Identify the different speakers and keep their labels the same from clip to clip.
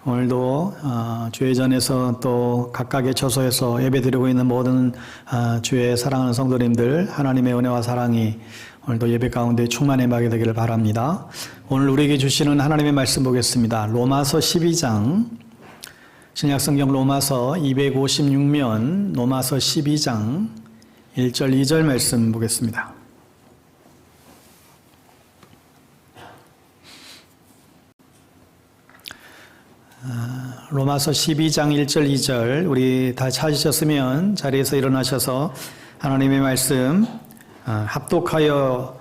Speaker 1: 오늘도 주의 전에서 또 각각의 처소에서 예배드리고 있는 모든 주의 사랑하는 성도님들, 하나님의 은혜와 사랑이 오늘도 예배 가운데 충만히 임하게 되기를 바랍니다. 오늘 우리에게 주시는 하나님의 말씀 보겠습니다. 로마서 12장, 신약성경 로마서 256면 로마서 12장 1절 2절 말씀 보겠습니다. 로마서 12장 1절 2절 우리 다 찾으셨으면 자리에서 일어나셔서 하나님의 말씀 합독하여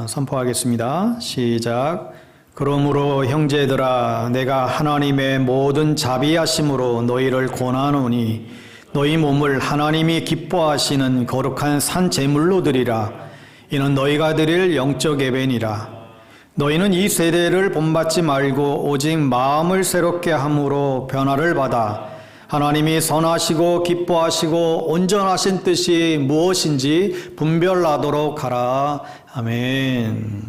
Speaker 1: 선포하겠습니다. 시작. 그러므로 형제들아 내가 하나님의 모든 자비하심으로 너희를 권하노니 너희 몸을 하나님이 기뻐하시는 거룩한 산 제물로 드리라. 이는 너희가 드릴 영적 예배니라. 너희는 이 세대를 본받지 말고 오직 마음을 새롭게 함으로 변화를 받아 하나님이 선하시고 기뻐하시고 온전하신 뜻이 무엇인지 분별하도록 하라. 아멘.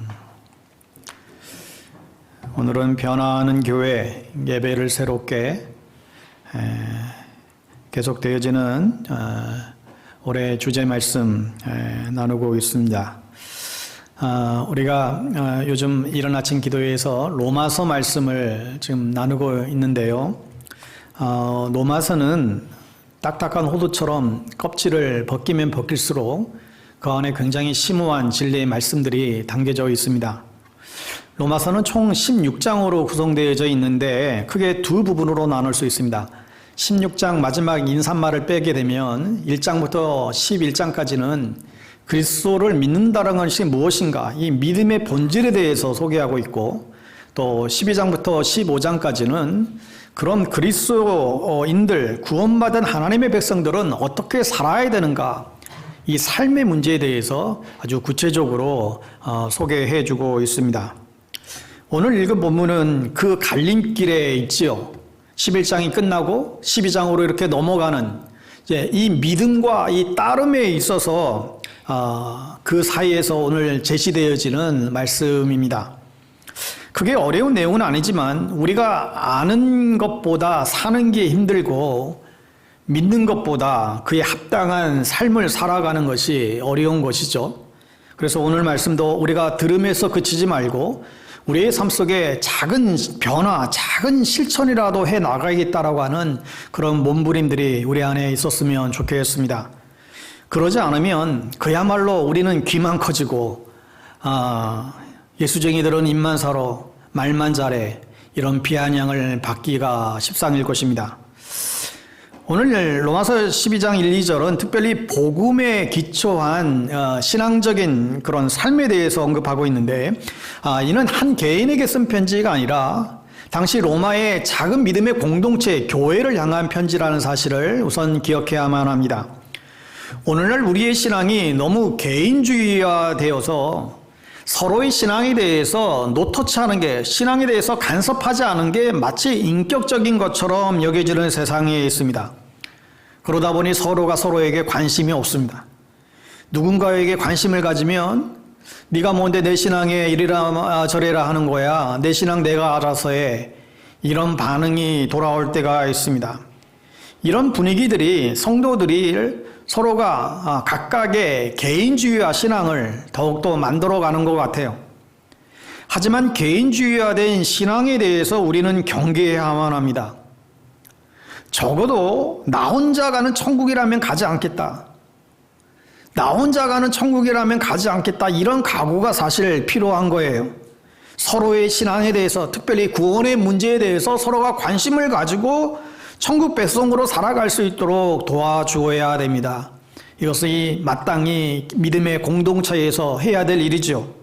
Speaker 1: 오늘은 변화하는 교회 예배를 새롭게 계속되어지는 올해 주제 말씀 나누고 있습니다. 우리가 요즘 이른 아침 기도회에서 로마서 말씀을 지금 나누고 있는데요. 로마서는 딱딱한 호두처럼 껍질을 벗기면 벗길수록 그 안에 굉장히 심오한 진리의 말씀들이 담겨져 있습니다. 로마서는 총 16장으로 구성되어져 있는데 크게 두 부분으로 나눌 수 있습니다. 16장 마지막 인사말을 빼게 되면 1장부터 11장까지는 그리스도를 믿는다는 것이 무엇인가, 이 믿음의 본질에 대해서 소개하고 있고, 또 12장부터 15장까지는 그런 그리스도인들, 구원받은 하나님의 백성들은 어떻게 살아야 되는가, 이 삶의 문제에 대해서 아주 구체적으로 소개해 주고 있습니다. 오늘 읽은 본문은 그 갈림길에 있지요. 11장이 끝나고 12장으로 이렇게 넘어가는 이 믿음과 이 따름에 있어서 그 사이에서 오늘 제시되어지는 말씀입니다. 그게 어려운 내용은 아니지만 우리가 아는 것보다 사는 게 힘들고 믿는 것보다 그에 합당한 삶을 살아가는 것이 어려운 것이죠. 그래서 오늘 말씀도 우리가 들음에서 그치지 말고 우리의 삶 속에 작은 변화, 작은 실천이라도 해 나가야겠다라고 하는 그런 몸부림들이 우리 안에 있었으면 좋겠습니다. 그러지 않으면 그야말로 우리는 귀만 커지고 예수쟁이들은 입만 사러 말만 잘해 이런 비아냥을 받기가 십상일 것입니다. 오늘 로마서 12장 1, 2절은 특별히 복음에 기초한 신앙적인 그런 삶에 대해서 언급하고 있는데 이는 한 개인에게 쓴 편지가 아니라 당시 로마의 작은 믿음의 공동체, 교회를 향한 편지라는 사실을 우선 기억해야만 합니다. 오늘날 우리의 신앙이 너무 개인주의화되어서 서로의 신앙에 대해서 노터치하는 게, 신앙에 대해서 간섭하지 않은 게 마치 인격적인 것처럼 여겨지는 세상에 있습니다. 그러다 보니 서로가 서로에게 관심이 없습니다. 누군가에게 관심을 가지면 네가 뭔데 내 신앙에 이리라 저리라 하는 거야, 내 신앙 내가 알아서 해, 이런 반응이 돌아올 때가 있습니다. 이런 분위기들이 성도들이 서로가 각각의 개인주의와 신앙을 더욱더 만들어가는 것 같아요. 하지만 개인주의화된 신앙에 대해서 우리는 경계해야만 합니다. 적어도 나 혼자 가는 천국이라면 가지 않겠다, 나 혼자 가는 천국이라면 가지 않겠다, 이런 각오가 사실 필요한 거예요. 서로의 신앙에 대해서, 특별히 구원의 문제에 대해서 서로가 관심을 가지고 천국 백성으로 살아갈 수 있도록 도와주어야 됩니다. 이것이 마땅히 믿음의 공동체에서 해야 될 일이죠.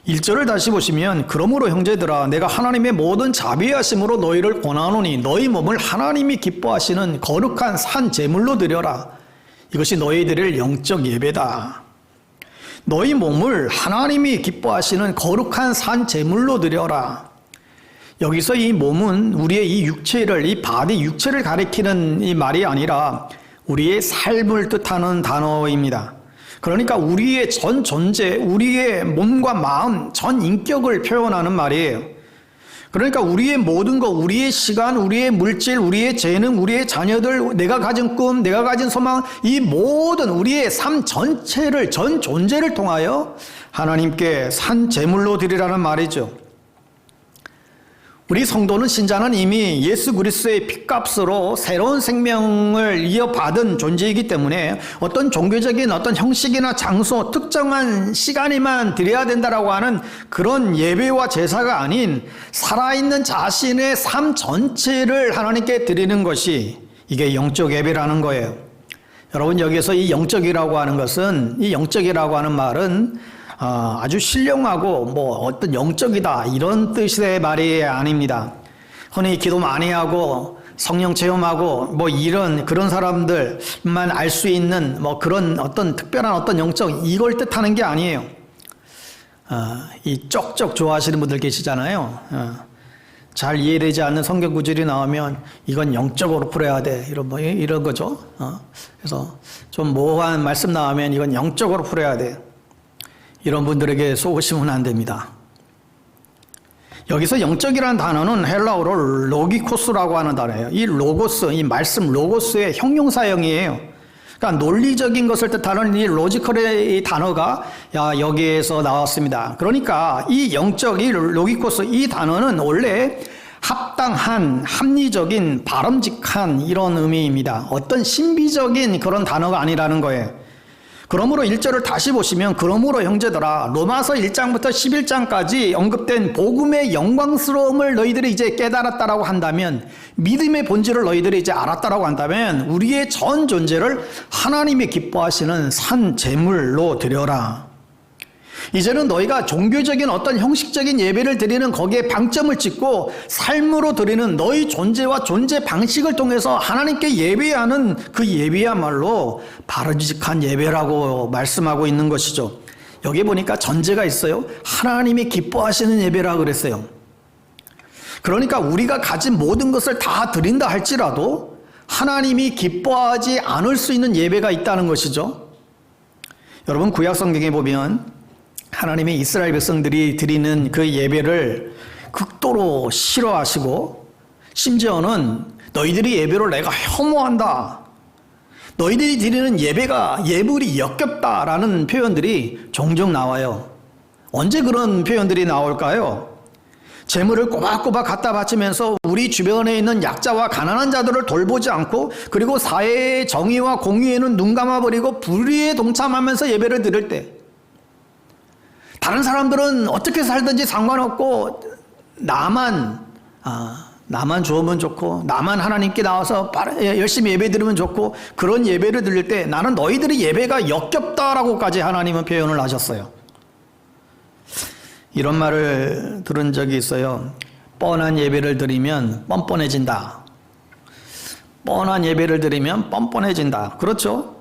Speaker 1: 1절을 다시 보시면 그러므로 형제들아 내가 하나님의 모든 자비하심으로 너희를 권하노니 너희 몸을 하나님이 기뻐하시는 거룩한 산 제물로 드려라. 이것이 너희들의 영적 예배다. 너희 몸을 하나님이 기뻐하시는 거룩한 산 제물로 드려라. 여기서 이 몸은 우리의 이 육체를, 이 바디 육체를 가리키는 이 말이 아니라 우리의 삶을 뜻하는 단어입니다. 그러니까 우리의 전 존재, 우리의 몸과 마음, 전 인격을 표현하는 말이에요. 그러니까 우리의 모든 것, 우리의 시간, 우리의 물질, 우리의 재능, 우리의 자녀들, 내가 가진 꿈, 내가 가진 소망, 이 모든 우리의 삶 전체를, 전 존재를 통하여 하나님께 산 제물로 드리라는 말이죠. 우리 성도는, 신자는 이미 예수 그리스도의 핏값으로 새로운 생명을 이어받은 존재이기 때문에 어떤 종교적인 어떤 형식이나 장소, 특정한 시간에만 드려야 된다라고 하는 그런 예배와 제사가 아닌 살아있는 자신의 삶 전체를 하나님께 드리는 것이 이게 영적 예배라는 거예요. 여러분, 여기서 이 영적이라고 하는 것은, 이 영적이라고 하는 말은 아주 신령하고 뭐 어떤 영적이다 이런 뜻의 말이 아닙니다. 흔히 기도 많이 하고 성령 체험하고 뭐 이런 그런 사람들만 알 수 있는 뭐 그런 어떤 특별한 어떤 영적, 이걸 뜻하는 게 아니에요. 이 쪽쪽 좋아하시는 분들 계시잖아요. 잘 이해되지 않는 성경 구절이 나오면 이건 영적으로 풀어야 돼, 이런 거죠. 그래서 좀 모호한 말씀 나오면 이건 영적으로 풀어야 돼, 이런 분들에게 속으시면 안 됩니다. 여기서 영적이라는 단어는 헬라어로 로기코스라고 하는 단어예요. 이 로고스, 이 말씀 로고스의 형용사형이에요. 그러니까 논리적인 것을 뜻하는 이 로지컬의 이 단어가 여기에서 나왔습니다. 그러니까 이 영적, 이 로기코스, 이 단어는 원래 합당한, 합리적인, 바람직한 이런 의미입니다. 어떤 신비적인 그런 단어가 아니라는 거예요. 그러므로 1절을 다시 보시면, 그러므로 형제들아, 로마서 1장부터 11장까지 언급된 복음의 영광스러움을 너희들이 이제 깨달았다라고 한다면, 믿음의 본질을 너희들이 이제 알았다라고 한다면, 우리의 전 존재를 하나님이 기뻐하시는 산 제물로 드려라. 이제는 너희가 종교적인 어떤 형식적인 예배를 드리는 거기에 방점을 찍고 삶으로 드리는 너희 존재와 존재 방식을 통해서 하나님께 예배하는 그 예배야말로 바람직한 예배라고 말씀하고 있는 것이죠. 여기 보니까 전제가 있어요. 하나님이 기뻐하시는 예배라 그랬어요. 그러니까 우리가 가진 모든 것을 다 드린다 할지라도 하나님이 기뻐하지 않을 수 있는 예배가 있다는 것이죠. 여러분, 구약 성경에 보면 하나님의 이스라엘 백성들이 드리는 그 예배를 극도로 싫어하시고, 심지어는 너희들이 예배를 내가 혐오한다, 너희들이 드리는 예배가 예물이 역겹다라는 표현들이 종종 나와요. 언제 그런 표현들이 나올까요? 재물을 꼬박꼬박 갖다 바치면서 우리 주변에 있는 약자와 가난한 자들을 돌보지 않고, 그리고 사회의 정의와 공의에는 눈 감아버리고 불의에 동참하면서 예배를 드릴 때, 다른 사람들은 어떻게 살든지 상관없고 나만 좋으면 좋고, 나만 하나님께 나와서 열심히 예배 드리면 좋고, 그런 예배를 드릴 때 나는 너희들이 예배가 역겹다라고까지 하나님은 표현을 하셨어요. 이런 말을 들은 적이 있어요. 뻔한 예배를 드리면 뻔뻔해진다. 뻔한 예배를 드리면 뻔뻔해진다. 그렇죠?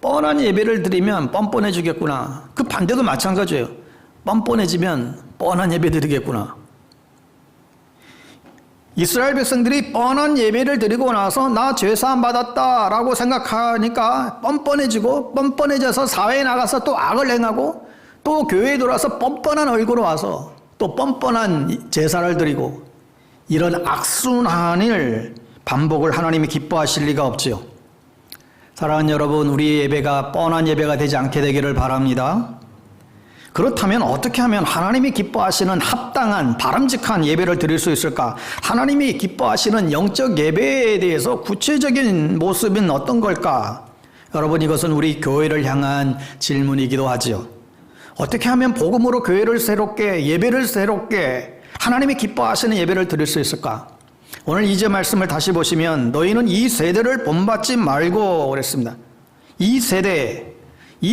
Speaker 1: 뻔한 예배를 드리면 뻔뻔해지겠구나. 그 반대도 마찬가지예요. 뻔뻔해지면 뻔한 예배 드리겠구나. 이스라엘 백성들이 뻔한 예배를 드리고 나서 나 죄사함 받았다라고 생각하니까 뻔뻔해지고, 뻔뻔해져서 사회에 나가서 또 악을 행하고, 또 교회에 들어와서 뻔뻔한 얼굴로 와서 또 뻔뻔한 제사를 드리고, 이런 악순환을 반복을 하나님이 기뻐하실 리가 없지요. 사랑하는 여러분, 우리의 예배가 뻔한 예배가 되지 않게 되기를 바랍니다. 그렇다면 어떻게 하면 하나님이 기뻐하시는 합당한 바람직한 예배를 드릴 수 있을까? 하나님이 기뻐하시는 영적 예배에 대해서 구체적인 모습은 어떤 걸까? 여러분, 이것은 우리 교회를 향한 질문이기도 하지요. 어떻게 하면 복음으로 교회를 새롭게, 예배를 새롭게, 하나님이 기뻐하시는 예배를 드릴 수 있을까? 오늘 2절 말씀을 다시 보시면, 너희는 이 세대를 본받지 말고 그랬습니다. 이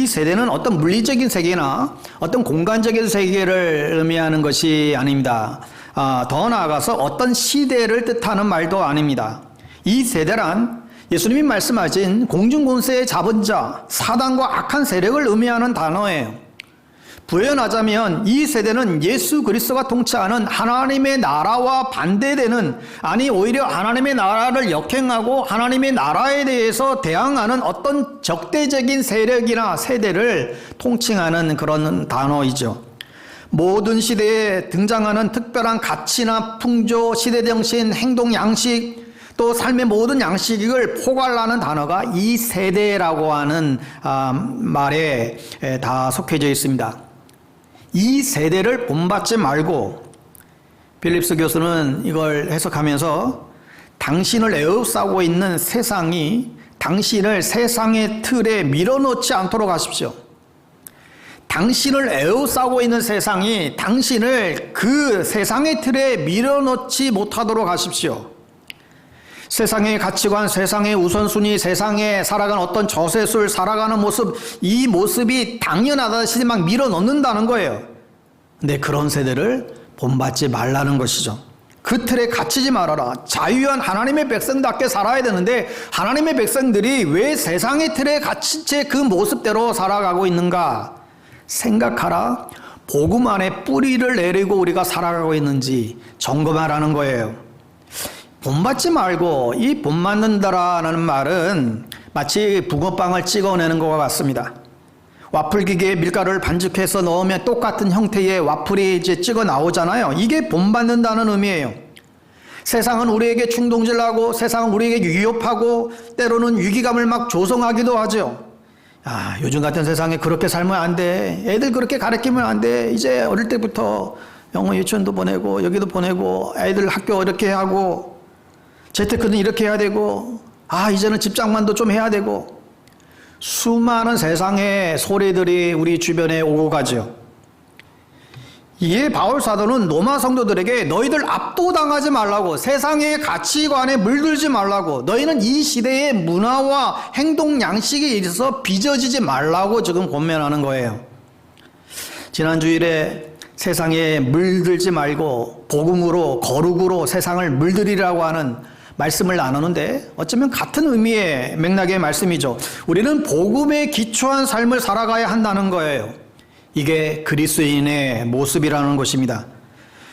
Speaker 1: 세대는 어떤 물리적인 세계나 어떤 공간적인 세계를 의미하는 것이 아닙니다. 더 나아가서 어떤 시대를 뜻하는 말도 아닙니다. 이 세대란 예수님이 말씀하신 공중권세의 잡은 자, 사단과 악한 세력을 의미하는 단어예요. 부연하자면 이 세대는 예수 그리스도가 통치하는 하나님의 나라와 반대되는, 아니 오히려 하나님의 나라를 역행하고 하나님의 나라에 대해서 대항하는 어떤 적대적인 세력이나 세대를 통칭하는 그런 단어이죠. 모든 시대에 등장하는 특별한 가치나 풍조, 시대정신, 행동 양식, 또 삶의 모든 양식을 포괄하는 단어가 이 세대라고 하는 말에 다 속해져 있습니다. 이 세대를 본받지 말고, 필립스 교수는 이걸 해석하면서 당신을 에워싸고 있는 세상이 당신을 세상의 틀에 밀어넣지 않도록 하십시오. 당신을 에워싸고 있는 세상이 당신을 그 세상의 틀에 밀어넣지 못하도록 하십시오. 세상의 가치관, 세상의 우선순위, 세상에 살아가는 어떤 저세술, 살아가는 모습, 이 모습이 당연하다시 막 밀어넣는다는 거예요. 근데 그런 세대를 본받지 말라는 것이죠. 그 틀에 갇히지 말아라. 자유한 하나님의 백성답게 살아야 되는데 하나님의 백성들이 왜 세상의 틀에 갇힌 채 그 모습대로 살아가고 있는가 생각하라. 복음 안에 뿌리를 내리고 우리가 살아가고 있는지 점검하라는 거예요. 본받지 말고, 이 본받는다라는 말은 마치 붕어빵을 찍어내는 것과 같습니다. 와플 기계에 밀가루를 반죽해서 넣으면 똑같은 형태의 와플이 이제 찍어 나오잖아요. 이게 본받는다는 의미예요. 세상은 우리에게 충동질하고, 세상은 우리에게 위협하고, 때로는 위기감을 막 조성하기도 하죠. 요즘 같은 세상에 그렇게 살면 안 돼. 애들 그렇게 가르치면 안 돼. 이제 어릴 때부터 영어 유치원도 보내고 여기도 보내고 애들 학교 이렇게 하고 재테크는 이렇게 해야 되고 이제는 집장만도 좀 해야 되고, 수많은 세상의 소리들이 우리 주변에 오고 가죠. 이에 바울 사도는 로마 성도들에게 너희들 압도당하지 말라고, 세상의 가치관에 물들지 말라고, 너희는 이 시대의 문화와 행동 양식에 있어서 빚어지지 말라고 지금 권면하는 거예요. 지난 주일에 세상에 물들지 말고 복음으로, 거룩으로 세상을 물들이라고 하는 말씀을 나누는데 어쩌면 같은 의미의 맥락의 말씀이죠. 우리는 복음에 기초한 삶을 살아가야 한다는 거예요. 이게 그리스도인의 모습이라는 것입니다.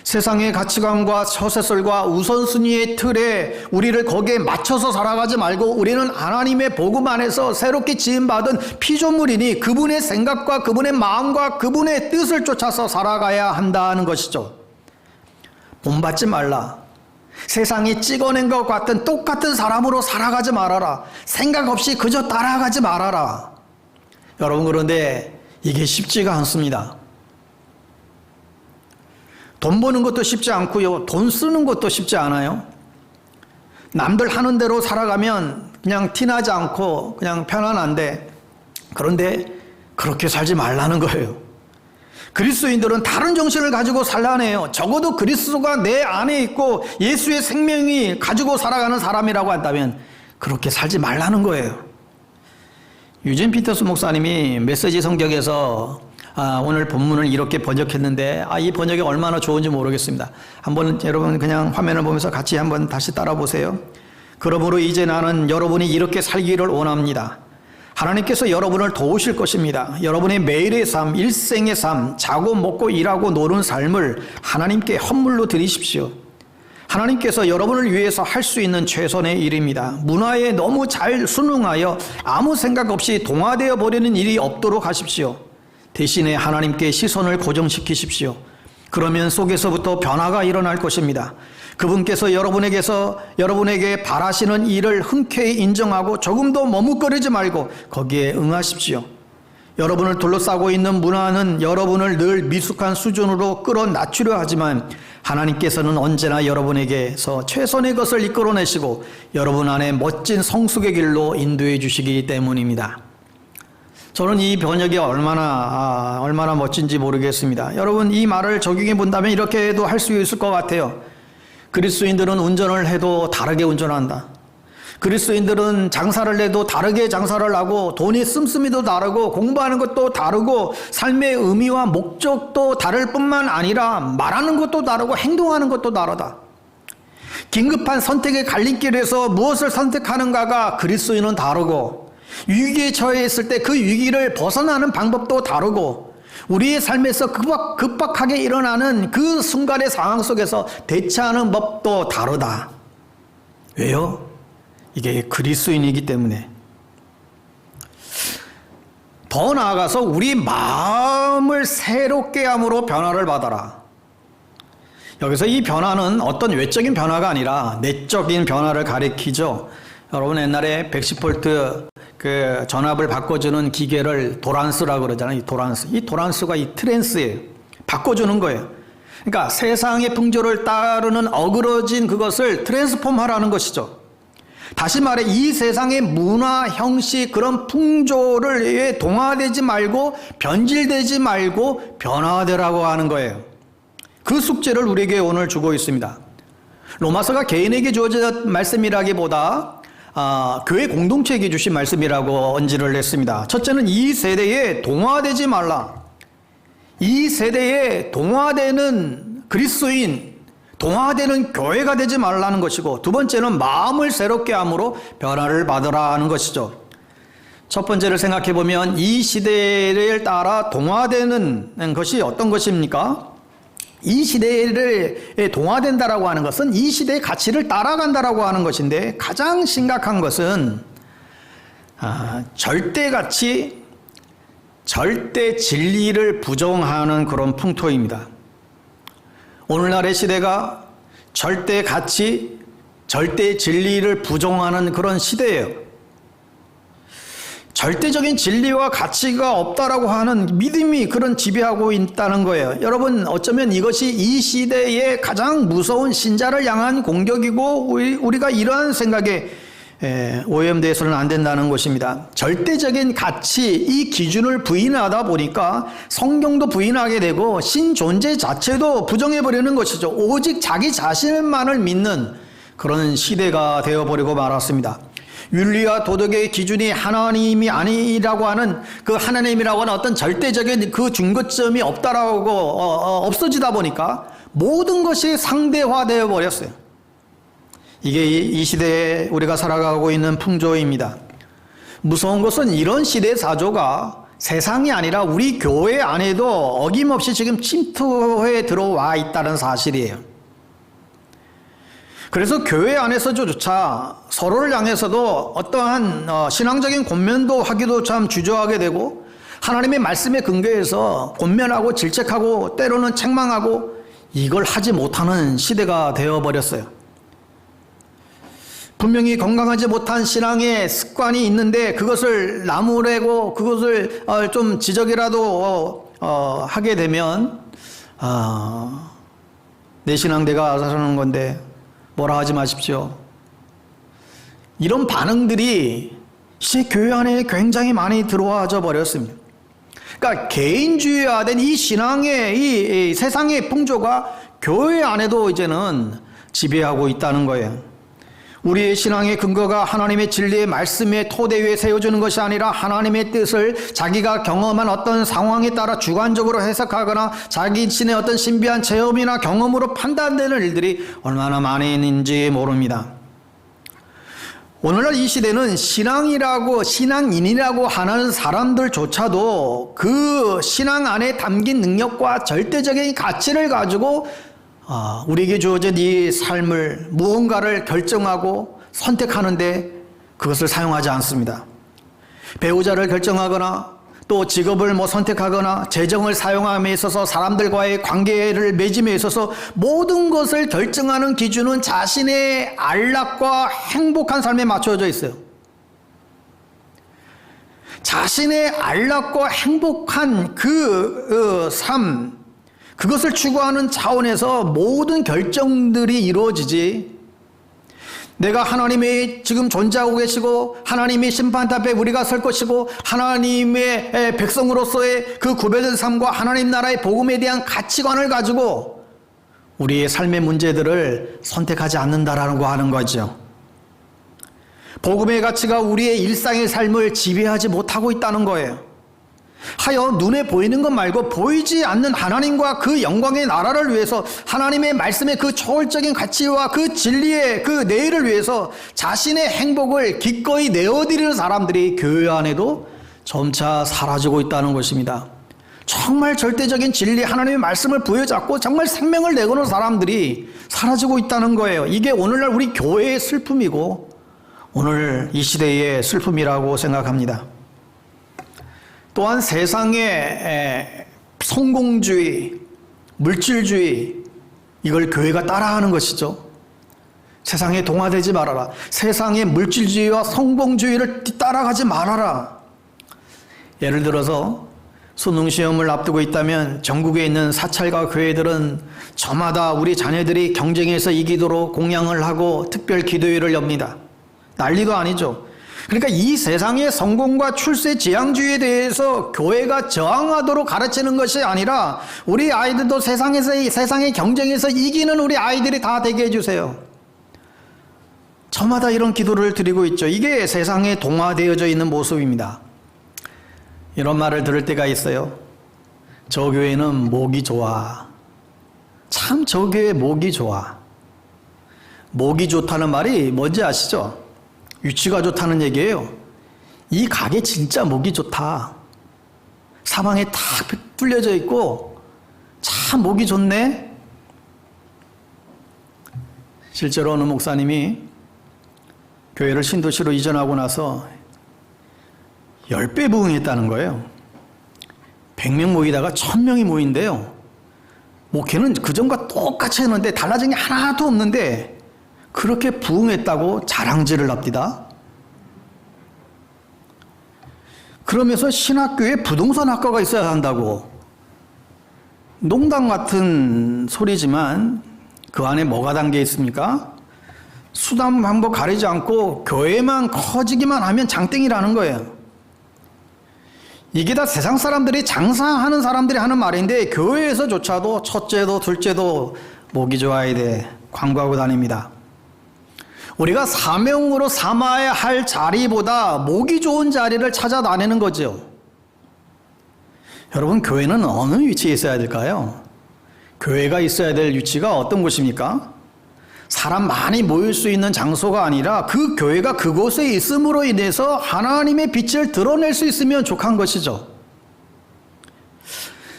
Speaker 1: 세상의 가치관과 처세설과 우선순위의 틀에 우리를 거기에 맞춰서 살아가지 말고, 우리는 하나님의 복음 안에서 새롭게 지음받은 피조물이니 그분의 생각과 그분의 마음과 그분의 뜻을 쫓아서 살아가야 한다는 것이죠. 본받지 말라. 세상이 찍어낸 것 같은 똑같은 사람으로 살아가지 말아라. 생각 없이 그저 따라가지 말아라. 여러분, 그런데 이게 쉽지가 않습니다. 돈 버는 것도 쉽지 않고요. 돈 쓰는 것도 쉽지 않아요. 남들 하는 대로 살아가면 그냥 티나지 않고 그냥 편안한데, 그런데 그렇게 살지 말라는 거예요. 그리스도인들은 다른 정신을 가지고 살라네요. 적어도 그리스도가 내 안에 있고 예수의 생명이 가지고 살아가는 사람이라고 한다면 그렇게 살지 말라는 거예요. 유진 피터스 목사님이 메시지 성경에서 오늘 본문을 이렇게 번역했는데 이 번역이 얼마나 좋은지 모르겠습니다. 한번 여러분 그냥 화면을 보면서 같이 한번 다시 따라 보세요. 그러므로 이제 나는 여러분이 이렇게 살기를 원합니다. 하나님께서 여러분을 도우실 것입니다. 여러분의 매일의 삶, 일생의 삶, 자고 먹고 일하고 노는 삶을 하나님께 헌물로 드리십시오. 하나님께서 여러분을 위해서 할 수 있는 최선의 일입니다. 문화에 너무 잘 순응하여 아무 생각 없이 동화되어 버리는 일이 없도록 하십시오. 대신에 하나님께 시선을 고정시키십시오. 그러면 속에서부터 변화가 일어날 것입니다. 그분께서 여러분에게 바라시는 일을 흔쾌히 인정하고 조금 더 머뭇거리지 말고 거기에 응하십시오. 여러분을 둘러싸고 있는 문화는 여러분을 늘 미숙한 수준으로 끌어낮추려 하지만 하나님께서는 언제나 여러분에게서 최선의 것을 이끌어내시고 여러분 안에 멋진 성숙의 길로 인도해 주시기 때문입니다. 저는 이 번역이 얼마나 멋진지 모르겠습니다. 여러분, 이 말을 적용해 본다면 이렇게도 할 수 있을 것 같아요. 그리스도인들은 운전을 해도 다르게 운전한다. 그리스도인들은 장사를 해도 다르게 장사를 하고, 돈이 씀씀이도 다르고, 공부하는 것도 다르고, 삶의 의미와 목적도 다를 뿐만 아니라 말하는 것도 다르고 행동하는 것도 다르다. 긴급한 선택의 갈림길에서 무엇을 선택하는가가 그리스도인은 다르고, 위기에 처해 있을 때 그 위기를 벗어나는 방법도 다르고, 우리의 삶에서 급박하게 일어나는 그 순간의 상황 속에서 대처하는 법도 다르다. 왜요? 이게 그리스도인이기 때문에. 더 나아가서 우리 마음을 새롭게 함으로 변화를 받아라. 여기서 이 변화는 어떤 외적인 변화가 아니라 내적인 변화를 가리키죠. 여러분 옛날에 110V 그 전압을 바꿔주는 기계를 도란스라고 그러잖아요. 이 도란스. 이 도란스가 이 트랜스예요. 바꿔주는 거예요. 그러니까 세상의 풍조를 따르는 어그러진 그것을 트랜스폼하라는 것이죠. 다시 말해 이 세상의 문화, 형식, 그런 풍조를 동화되지 말고 변질되지 말고 변화되라고 하는 거예요. 그 숙제를 우리에게 오늘 주고 있습니다. 로마서가 개인에게 주어진 말씀이라기보다 교회 공동체에게 주신 말씀이라고 언지를 냈습니다. 첫째는 이 세대에 동화되지 말라. 이 세대에 동화되는 그리스도인, 동화되는 교회가 되지 말라는 것이고, 두 번째는 마음을 새롭게 함으로 변화를 받으라 하는 것이죠. 첫 번째를 생각해 보면 이 시대를 따라 동화되는 것이 어떤 것입니까? 이 시대를 동화된다라고 하는 것은 이 시대의 가치를 따라간다라고 하는 것인데, 가장 심각한 것은 절대 가치, 절대 진리를 부정하는 그런 풍토입니다. 오늘날의 시대가 절대 가치, 절대 진리를 부정하는 그런 시대예요. 절대적인 진리와 가치가 없다라고 하는 믿음이 그런 지배하고 있다는 거예요. 여러분, 어쩌면 이것이 이 시대의 가장 무서운 신자를 향한 공격이고, 우리가 이러한 생각에 오염되어서는 안 된다는 것입니다. 절대적인 가치, 이 기준을 부인하다 보니까 성경도 부인하게 되고 신존재 자체도 부정해버리는 것이죠. 오직 자기 자신만을 믿는 그런 시대가 되어버리고 말았습니다. 윤리와 도덕의 기준이 하나님이 아니라고 하는, 그 하나님이라고 하는 어떤 절대적인 그 중거점이 없다라고 없어지다 보니까 모든 것이 상대화되어 버렸어요. 이게 이 시대에 우리가 살아가고 있는 풍조입니다. 무서운 것은 이런 시대의 사조가 세상이 아니라 우리 교회 안에도 어김없이 지금 침투해 들어와 있다는 사실이에요. 그래서 교회 안에서조차 서로를 향해서도 어떠한 신앙적인 권면도 하기도 참 주저하게 되고, 하나님의 말씀에 근거해서 권면하고 질책하고 때로는 책망하고, 이걸 하지 못하는 시대가 되어버렸어요. 분명히 건강하지 못한 신앙의 습관이 있는데 그것을 나무래고 그것을 좀 지적이라도 하게 되면 내 신앙 내가 살아가는 건데 뭐라 하지 마십시오. 이런 반응들이 이제 교회 안에 굉장히 많이 들어와져 버렸습니다. 그러니까 개인주의화된 이 신앙의 이 세상의 풍조가 교회 안에도 이제는 지배하고 있다는 거예요. 우리의 신앙의 근거가 하나님의 진리의 말씀의 토대 위에 세워주는 것이 아니라 하나님의 뜻을 자기가 경험한 어떤 상황에 따라 주관적으로 해석하거나 자기 신의 어떤 신비한 체험이나 경험으로 판단되는 일들이 얼마나 많이 있는지 모릅니다. 오늘날 이 시대는 신앙인이라고 하는 사람들조차도 그 신앙 안에 담긴 능력과 절대적인 가치를 가지고 우리에게 주어진 이 삶을 무언가를 결정하고 선택하는데 그것을 사용하지 않습니다. 배우자를 결정하거나 또 직업을 선택하거나 재정을 사용함에 있어서 사람들과의 관계를 맺음에 있어서 모든 것을 결정하는 기준은 자신의 안락과 행복한 삶에 맞춰져 있어요. 자신의 안락과 행복한 그 삶, 그것을 추구하는 차원에서 모든 결정들이 이루어지지, 내가 하나님이 지금 존재하고 계시고 하나님이 심판대 앞에 우리가 설 것이고 하나님의 백성으로서의 그 구별된 삶과 하나님 나라의 복음에 대한 가치관을 가지고 우리의 삶의 문제들을 선택하지 않는다라고 하는 거죠. 복음의 가치가 우리의 일상의 삶을 지배하지 못하고 있다는 거예요. 하여 눈에 보이는 것 말고 보이지 않는 하나님과 그 영광의 나라를 위해서, 하나님의 말씀의 그 초월적인 가치와 그 진리의 그 내일을 위해서 자신의 행복을 기꺼이 내어드리는 사람들이 교회 안에도 점차 사라지고 있다는 것입니다. 정말 절대적인 진리, 하나님의 말씀을 부여잡고 정말 생명을 내거는 사람들이 사라지고 있다는 거예요. 이게 오늘날 우리 교회의 슬픔이고 오늘 이 시대의 슬픔이라고 생각합니다. 또한 세상의 성공주의, 물질주의, 이걸 교회가 따라하는 것이죠. 세상에 동화되지 말아라. 세상의 물질주의와 성공주의를 따라가지 말아라. 예를 들어서 수능시험을 앞두고 있다면 전국에 있는 사찰과 교회들은 저마다 우리 자녀들이 경쟁에서 이기도록 공양을 하고 특별 기도회를 엽니다. 난리도 아니죠. 그러니까 이 세상의 성공과 출세 지향주의에 대해서 교회가 저항하도록 가르치는 것이 아니라 우리 아이들도 세상의 경쟁에서 이기는 우리 아이들이 다 되게 해주세요. 저마다 이런 기도를 드리고 있죠. 이게 세상에 동화되어져 있는 모습입니다. 이런 말을 들을 때가 있어요. 저 교회는 목이 좋아. 참 저 교회 목이 좋아. 목이 좋다는 말이 뭔지 아시죠? 위치가 좋다는 얘기예요. 이 가게 진짜 목이 좋다. 사방에 탁 뚫려져 있고 참 목이 좋네. 실제로 어느 목사님이 교회를 신도시로 이전하고 나서 10배 부흥했다는 거예요. 100명 모이다가 1000명이 모인대요. 목회는 그전과 똑같이 했는데 달라진 게 하나도 없는데 그렇게 부흥했다고 자랑질을 합니다. 그러면서 신학교에 부동산 학과가 있어야 한다고. 농담 같은 소리지만 그 안에 뭐가 담겨 있습니까? 수단 방법 가리지 않고 교회만 커지기만 하면 장땡이라는 거예요. 이게 다 세상 사람들이 장사하는 사람들이 하는 말인데 교회에서조차도 첫째도 둘째도 목이 좋아야 돼. 광고하고 다닙니다. 우리가 사명으로 삼아야 할 자리보다 목이 좋은 자리를 찾아다니는 거죠. 여러분, 교회는 어느 위치에 있어야 될까요? 교회가 있어야 될 위치가 어떤 곳입니까? 사람 많이 모일 수 있는 장소가 아니라 그 교회가 그곳에 있음으로 인해서 하나님의 빛을 드러낼 수 있으면 족한 것이죠.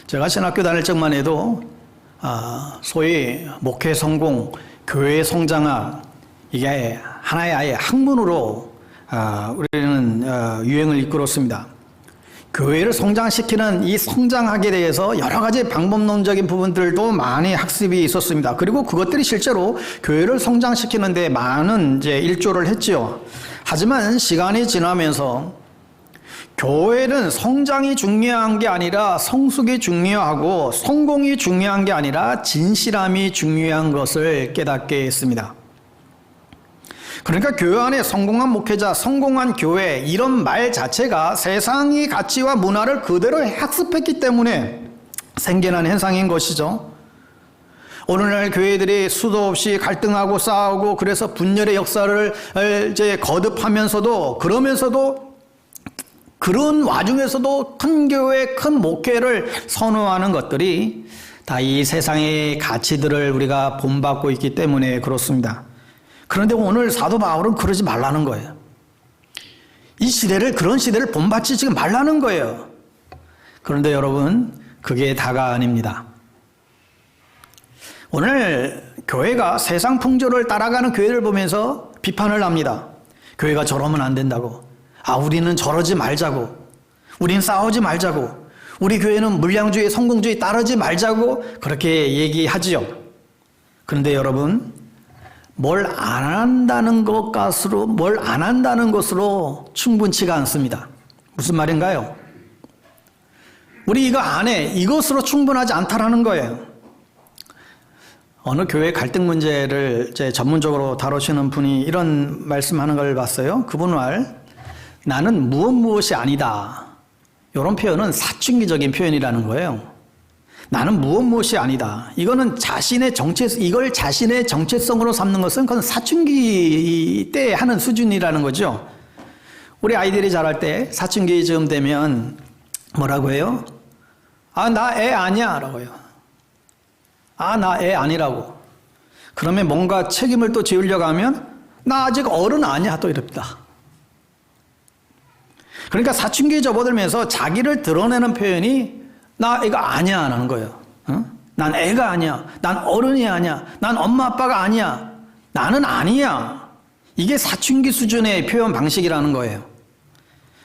Speaker 1: 제가 신학교 다닐 적만 해도 소위 목회 성공, 교회 성장학, 이게 하나의 아예 학문으로 우리는 유행을 이끌었습니다. 교회를 성장시키는 이 성장학에 대해서 여러 가지 방법론적인 부분들도 많이 학습이 있었습니다. 그리고 그것들이 실제로 교회를 성장시키는데 많은 일조를 했지요. 하지만 시간이 지나면서 교회는 성장이 중요한 게 아니라 성숙이 중요하고 성공이 중요한 게 아니라 진실함이 중요한 것을 깨닫게 했습니다. 그러니까 교회 안에 성공한 목회자, 성공한 교회, 이런 말 자체가 세상의 가치와 문화를 그대로 학습했기 때문에 생겨난 현상인 것이죠. 오늘날 교회들이 수도 없이 갈등하고 싸우고 그래서 분열의 역사를 거듭하면서도 그런 와중에서도 큰 교회, 큰 목회를 선호하는 것들이 다 이 세상의 가치들을 우리가 본받고 있기 때문에 그렇습니다. 그런데 오늘 사도 바울은 그러지 말라는 거예요. 그런 시대를 본받지 지금 말라는 거예요. 그런데 여러분, 그게 다가 아닙니다. 오늘 교회가 세상 풍조를 따라가는 교회를 보면서 비판을 합니다. 교회가 저러면 안 된다고. 우리는 저러지 말자고. 우린 싸우지 말자고. 우리 교회는 물량주의, 성공주의 따르지 말자고 그렇게 얘기하지요. 그런데 여러분, 뭘 안 한다는 것으로 충분치가 않습니다. 무슨 말인가요? 우리 이거 안 해. 이것으로 충분하지 않다라는 거예요. 어느 교회 갈등 문제를 전문적으로 다루시는 분이 이런 말씀하는 걸 봤어요. 그분 말, 나는 무엇이 아니다. 이런 표현은 사춘기적인 표현이라는 거예요. 나는 무엇이 아니다. 이거는 이걸 자신의 정체성으로 삼는 것은 그건 사춘기 때 하는 수준이라는 거죠. 우리 아이들이 자랄 때 사춘기 즈음 되면 뭐라고 해요? 나 애 아니야 라고 해요. 나 애 아니라고. 그러면 뭔가 책임을 또 지으려고 하면 나 아직 어른 아니야 또 이럽니다. 그러니까 사춘기에 접어들면서 자기를 드러내는 표현이 나 애가 아니야 라는 거예요. 난 애가 아니야. 난 어른이 아니야. 난 엄마 아빠가 아니야. 나는 아니야. 이게 사춘기 수준의 표현 방식이라는 거예요.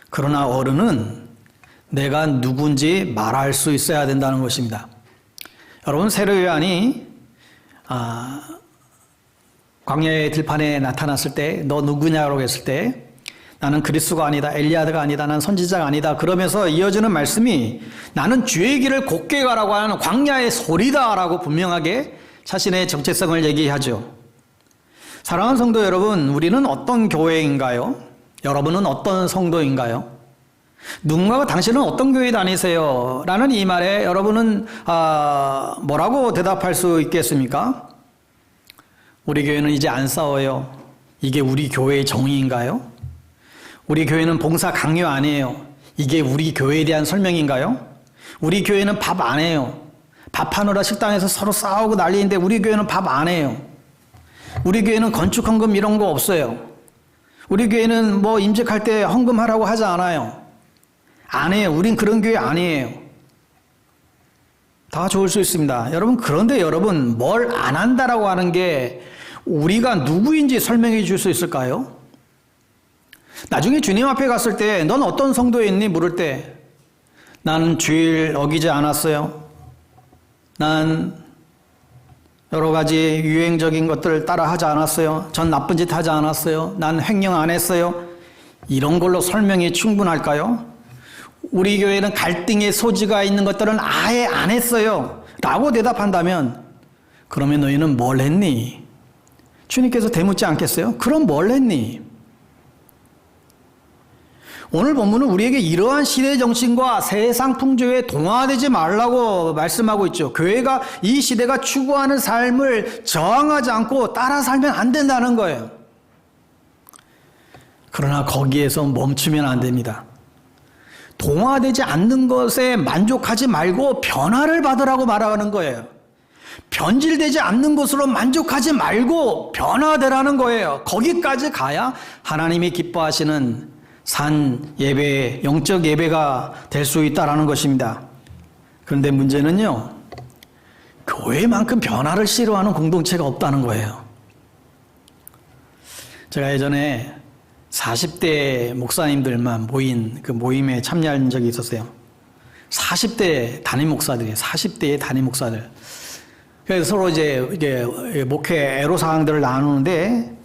Speaker 1: 그러나 어른은 내가 누군지 말할 수 있어야 된다는 것입니다. 여러분, 세례 요한이 광야의 들판에 나타났을 때 너 누구냐고 했을 때 나는 그리스도가 아니다, 엘리야가 아니다, 나는 선지자가 아니다, 그러면서 이어지는 말씀이 나는 주의 길을 곧게 가라고 하는 광야의 소리다라고 분명하게 자신의 정체성을 얘기하죠. 사랑하는 성도 여러분, 우리는 어떤 교회인가요? 여러분은 어떤 성도인가요? 누군가가 당신은 어떤 교회 다니세요? 라는 이 말에 여러분은 뭐라고 대답할 수 있겠습니까? 우리 교회는 이제 안 싸워요. 이게 우리 교회의 정의인가요? 우리 교회는 봉사 강요 안 해요. 이게 우리 교회에 대한 설명인가요? 우리 교회는 밥 안 해요. 밥하느라 식당에서 서로 싸우고 난리인데 우리 교회는 밥 안 해요. 우리 교회는 건축 헌금 이런 거 없어요. 우리 교회는 뭐 임직할 때 헌금하라고 하지 않아요. 안 해요. 우린 그런 교회 아니에요. 다 좋을 수 있습니다. 여러분, 그런데 여러분, 뭘 안 한다라고 하는 게 우리가 누구인지 설명해 줄 수 있을까요? 나중에 주님 앞에 갔을 때 넌 어떤 성도에 있니? 물을 때 나는 주일 어기지 않았어요. 난 여러 가지 유행적인 것들을 따라 하지 않았어요. 전 나쁜 짓 하지 않았어요. 난 횡령 안 했어요. 이런 걸로 설명이 충분할까요? 우리 교회는 갈등의 소지가 있는 것들은 아예 안 했어요. 라고 대답한다면 그러면 너희는 뭘 했니? 주님께서 되묻지 않겠어요? 그럼 뭘 했니? 오늘 본문은 우리에게 이러한 시대 정신과 세상 풍조에 동화되지 말라고 말씀하고 있죠. 교회가 이 시대가 추구하는 삶을 저항하지 않고 따라 살면 안 된다는 거예요. 그러나 거기에서 멈추면 안 됩니다. 동화되지 않는 것에 만족하지 말고 변화를 받으라고 말하는 거예요. 변질되지 않는 것으로 만족하지 말고 변화되라는 거예요. 거기까지 가야 하나님이 기뻐하시는 산 예배, 영적 예배가 될 수 있다는 것입니다. 그런데 문제는요, 교회만큼 변화를 싫어하는 공동체가 없다는 거예요. 제가 예전에 40대 목사님들만 모인 그 모임에 참여한 적이 있었어요. 40대 담임 목사들이에요. 40대의 담임 목사들. 그래서 서로 이제 목회 애로사항들을 나누는데,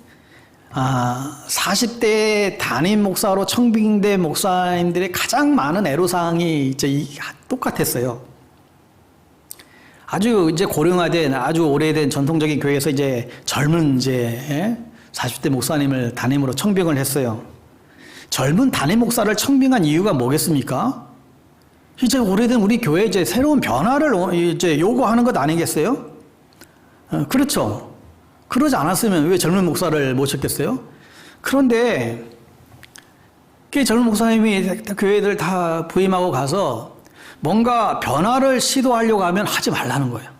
Speaker 1: 40대 담임 목사로 청빙대 목사님들의 가장 많은 애로사항이 이제 똑같았어요. 아주 이제 고령화된, 아주 오래된 전통적인 교회에서 이제 젊은 40대 목사님을 담임으로 청빙을 했어요. 젊은 담임 목사를 청빙한 이유가 뭐겠습니까? 이제 오래된 우리 교회에 이제 새로운 변화를 이제 요구하는 것 아니겠어요? 그렇죠. 그러지 않았으면 왜 젊은 목사를 모셨겠어요? 그런데 그 젊은 목사님이 교회들 다 부임하고 가서 뭔가 변화를 시도하려고 하면 하지 말라는 거예요.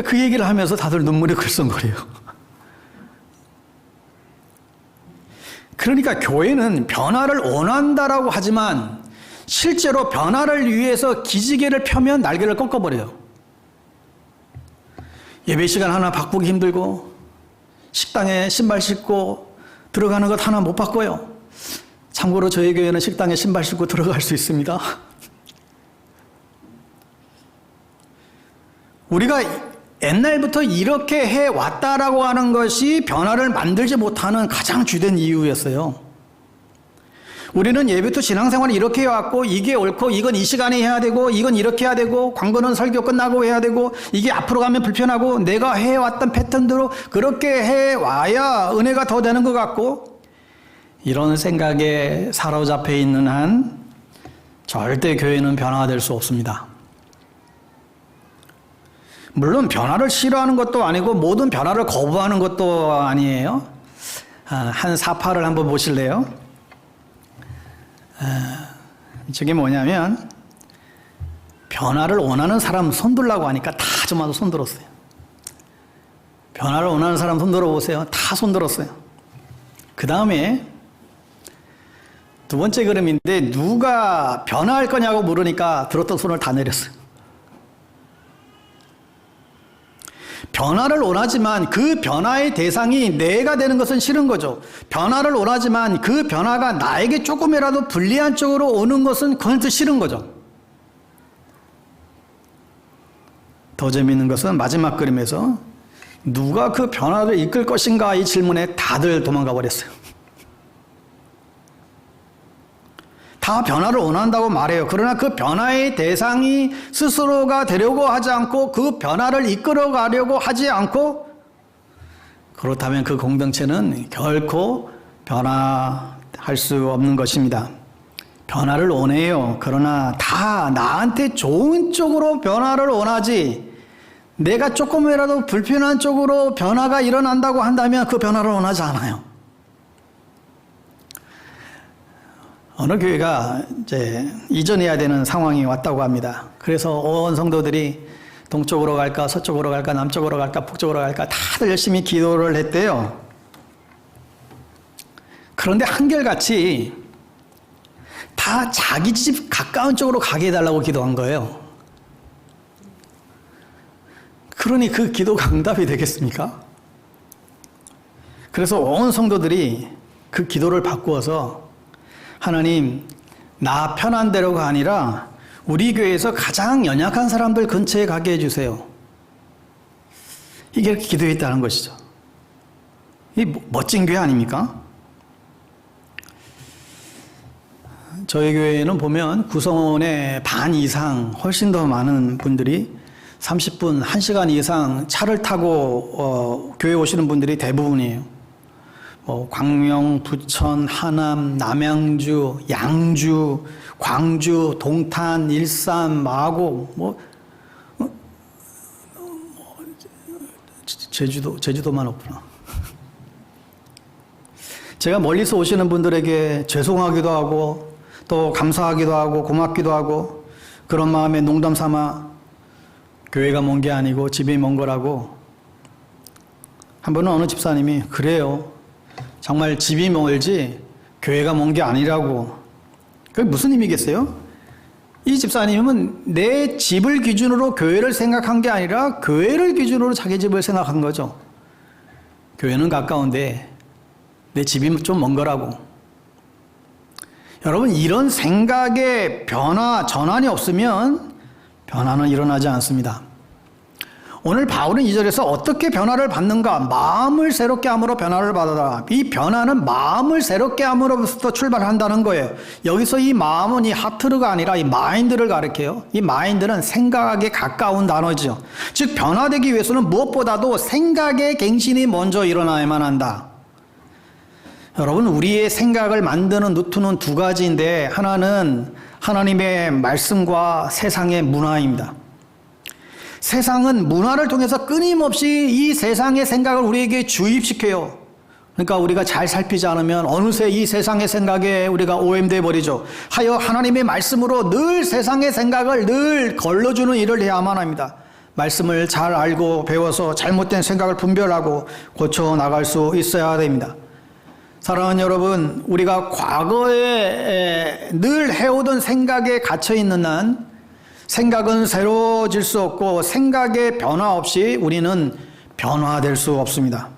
Speaker 1: 그 얘기를 하면서 다들 눈물이 글썽거려요. 그러니까 교회는 변화를 원한다라고 하지만 실제로 변화를 위해서 기지개를 펴면 날개를 꺾어버려요. 예배 시간 하나 바꾸기 힘들고 식당에 신발 신고 들어가는 것 하나 못 바꿔요. 참고로 저희 교회는 식당에 신발 신고 들어갈 수 있습니다. 우리가 옛날부터 이렇게 해왔다라고 하는 것이 변화를 만들지 못하는 가장 주된 이유였어요. 우리는 예배부터 신앙생활을 이렇게 해왔고 이게 옳고 이건 이 시간에 해야 되고 이건 이렇게 해야 되고 광고는 설교 끝나고 해야 되고 이게 앞으로 가면 불편하고 내가 해왔던 패턴대로 그렇게 해와야 은혜가 더 되는 것 같고 이런 생각에 사로잡혀 있는 한 절대 교회는 변화될 수 없습니다. 물론 변화를 싫어하는 것도 아니고 모든 변화를 거부하는 것도 아니에요. 한 사파를 한번 보실래요? 저게 뭐냐면 변화를 원하는 사람 손들라고 하니까 다 저마다 손들었어요. 변화를 원하는 사람 손들어 보세요. 다 손들었어요. 그 다음에 두 번째 그림인데 누가 변화할 거냐고 물으니까 들었던 손을 다 내렸어요. 변화를 원하지만 그 변화의 대상이 내가 되는 것은 싫은 거죠. 변화를 원하지만 그 변화가 나에게 조금이라도 불리한 쪽으로 오는 것은 그건 또 싫은 거죠. 더 재미있는 것은 마지막 그림에서 누가 그 변화를 이끌 것인가 이 질문에 다들 도망가 버렸어요. 다 변화를 원한다고 말해요. 그러나 그 변화의 대상이 스스로가 되려고 하지 않고 그 변화를 이끌어 가려고 하지 않고, 그렇다면 그 공동체는 결코 변화할 수 없는 것입니다. 변화를 원해요. 그러나 다 나한테 좋은 쪽으로 변화를 원하지, 내가 조금이라도 불편한 쪽으로 변화가 일어난다고 한다면 그 변화를 원하지 않아요. 어느 교회가 이제 이전해야 되는 상황이 왔다고 합니다. 그래서 온 성도들이 동쪽으로 갈까, 서쪽으로 갈까, 남쪽으로 갈까, 북쪽으로 갈까 다들 열심히 기도를 했대요. 그런데 한결같이 다 자기 집 가까운 쪽으로 가게 해달라고 기도한 거예요. 그러니 그 기도가 응답이 되겠습니까? 그래서 온 성도들이 그 기도를 바꾸어서 하나님, 나 편한 대로가 아니라 우리 교회에서 가장 연약한 사람들 근처에 가게 해주세요. 이게 이렇게 기도했다는 것이죠. 이 멋진 교회 아닙니까? 저희 교회는 보면 구성원의 반 이상, 훨씬 더 많은 분들이 30분, 1시간 이상 차를 타고 교회 오시는 분들이 대부분이에요. 광명, 부천, 하남, 남양주, 양주, 광주, 동탄, 일산, 마곡, 제주도만 없구나. 제가 멀리서 오시는 분들에게 죄송하기도 하고 또 감사하기도 하고 고맙기도 하고 그런 마음에 농담 삼아 교회가 먼 게 아니고 집이 먼 거라고. 한 번은 어느 집사님이 그래요. 정말 집이 멀지 교회가 먼 게 아니라고. 그게 무슨 의미겠어요? 이 집사님은 내 집을 기준으로 교회를 생각한 게 아니라 교회를 기준으로 자기 집을 생각한 거죠. 교회는 가까운데 내 집이 좀 먼 거라고. 여러분, 이런 생각의 변화, 전환이 없으면 변화는 일어나지 않습니다. 오늘 바울은 2절에서 어떻게 변화를 받는가? 마음을 새롭게 함으로 변화를 받아라. 이 변화는 마음을 새롭게 함으로부터 출발한다는 거예요. 여기서 이 마음은 이 하트가 아니라 이 마인드를 가리켜요. 이 마인드는 생각에 가까운 단어죠. 즉 변화되기 위해서는 무엇보다도 생각의 갱신이 먼저 일어나야만 한다. 여러분, 우리의 생각을 만드는 루트는 두 가지인데, 하나는 하나님의 말씀과 세상의 문화입니다. 세상은 문화를 통해서 끊임없이 이 세상의 생각을 우리에게 주입시켜요. 그러니까 우리가 잘 살피지 않으면 어느새 이 세상의 생각에 우리가 오염돼 버리죠. 하여 하나님의 말씀으로 늘 세상의 생각을 늘 걸러주는 일을 해야만 합니다. 말씀을 잘 알고 배워서 잘못된 생각을 분별하고 고쳐 나갈 수 있어야 됩니다. 사랑하는 여러분, 우리가 과거에 늘 해오던 생각에 갇혀있는 한 생각은 새로워질 수 없고 생각의 변화 없이 우리는 변화될 수 없습니다.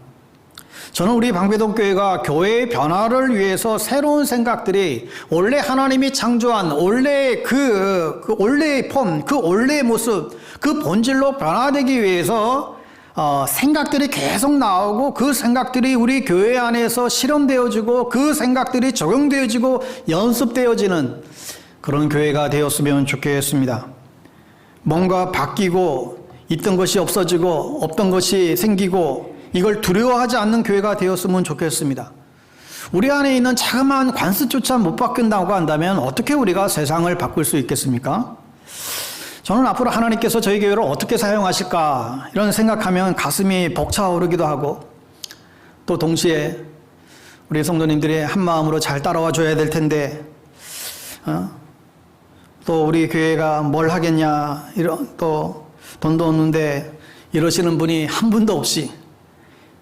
Speaker 1: 저는 우리 방배동교회가 교회의 변화를 위해서 새로운 생각들이 원래 하나님이 창조한 원래의 그 원래의 폼, 그 원래의 모습, 그 본질로 변화되기 위해서 생각들이 계속 나오고 그 생각들이 우리 교회 안에서 실험되어지고 그 생각들이 적용되어지고 연습되어지는 그런 교회가 되었으면 좋겠습니다. 뭔가 바뀌고 있던 것이 없어지고 없던 것이 생기고 이걸 두려워하지 않는 교회가 되었으면 좋겠습니다. 우리 안에 있는 자그마한 관습조차 못 바뀐다고 한다면 어떻게 우리가 세상을 바꿀 수 있겠습니까? 저는 앞으로 하나님께서 저희 교회를 어떻게 사용하실까 이런 생각하면 가슴이 벅차오르기도 하고 또 동시에 우리 성도님들이 한 마음으로 잘 따라와 줘야 될 텐데 또 우리 교회가 뭘 하겠냐, 또 돈도 없는데 이러시는 분이 한 분도 없이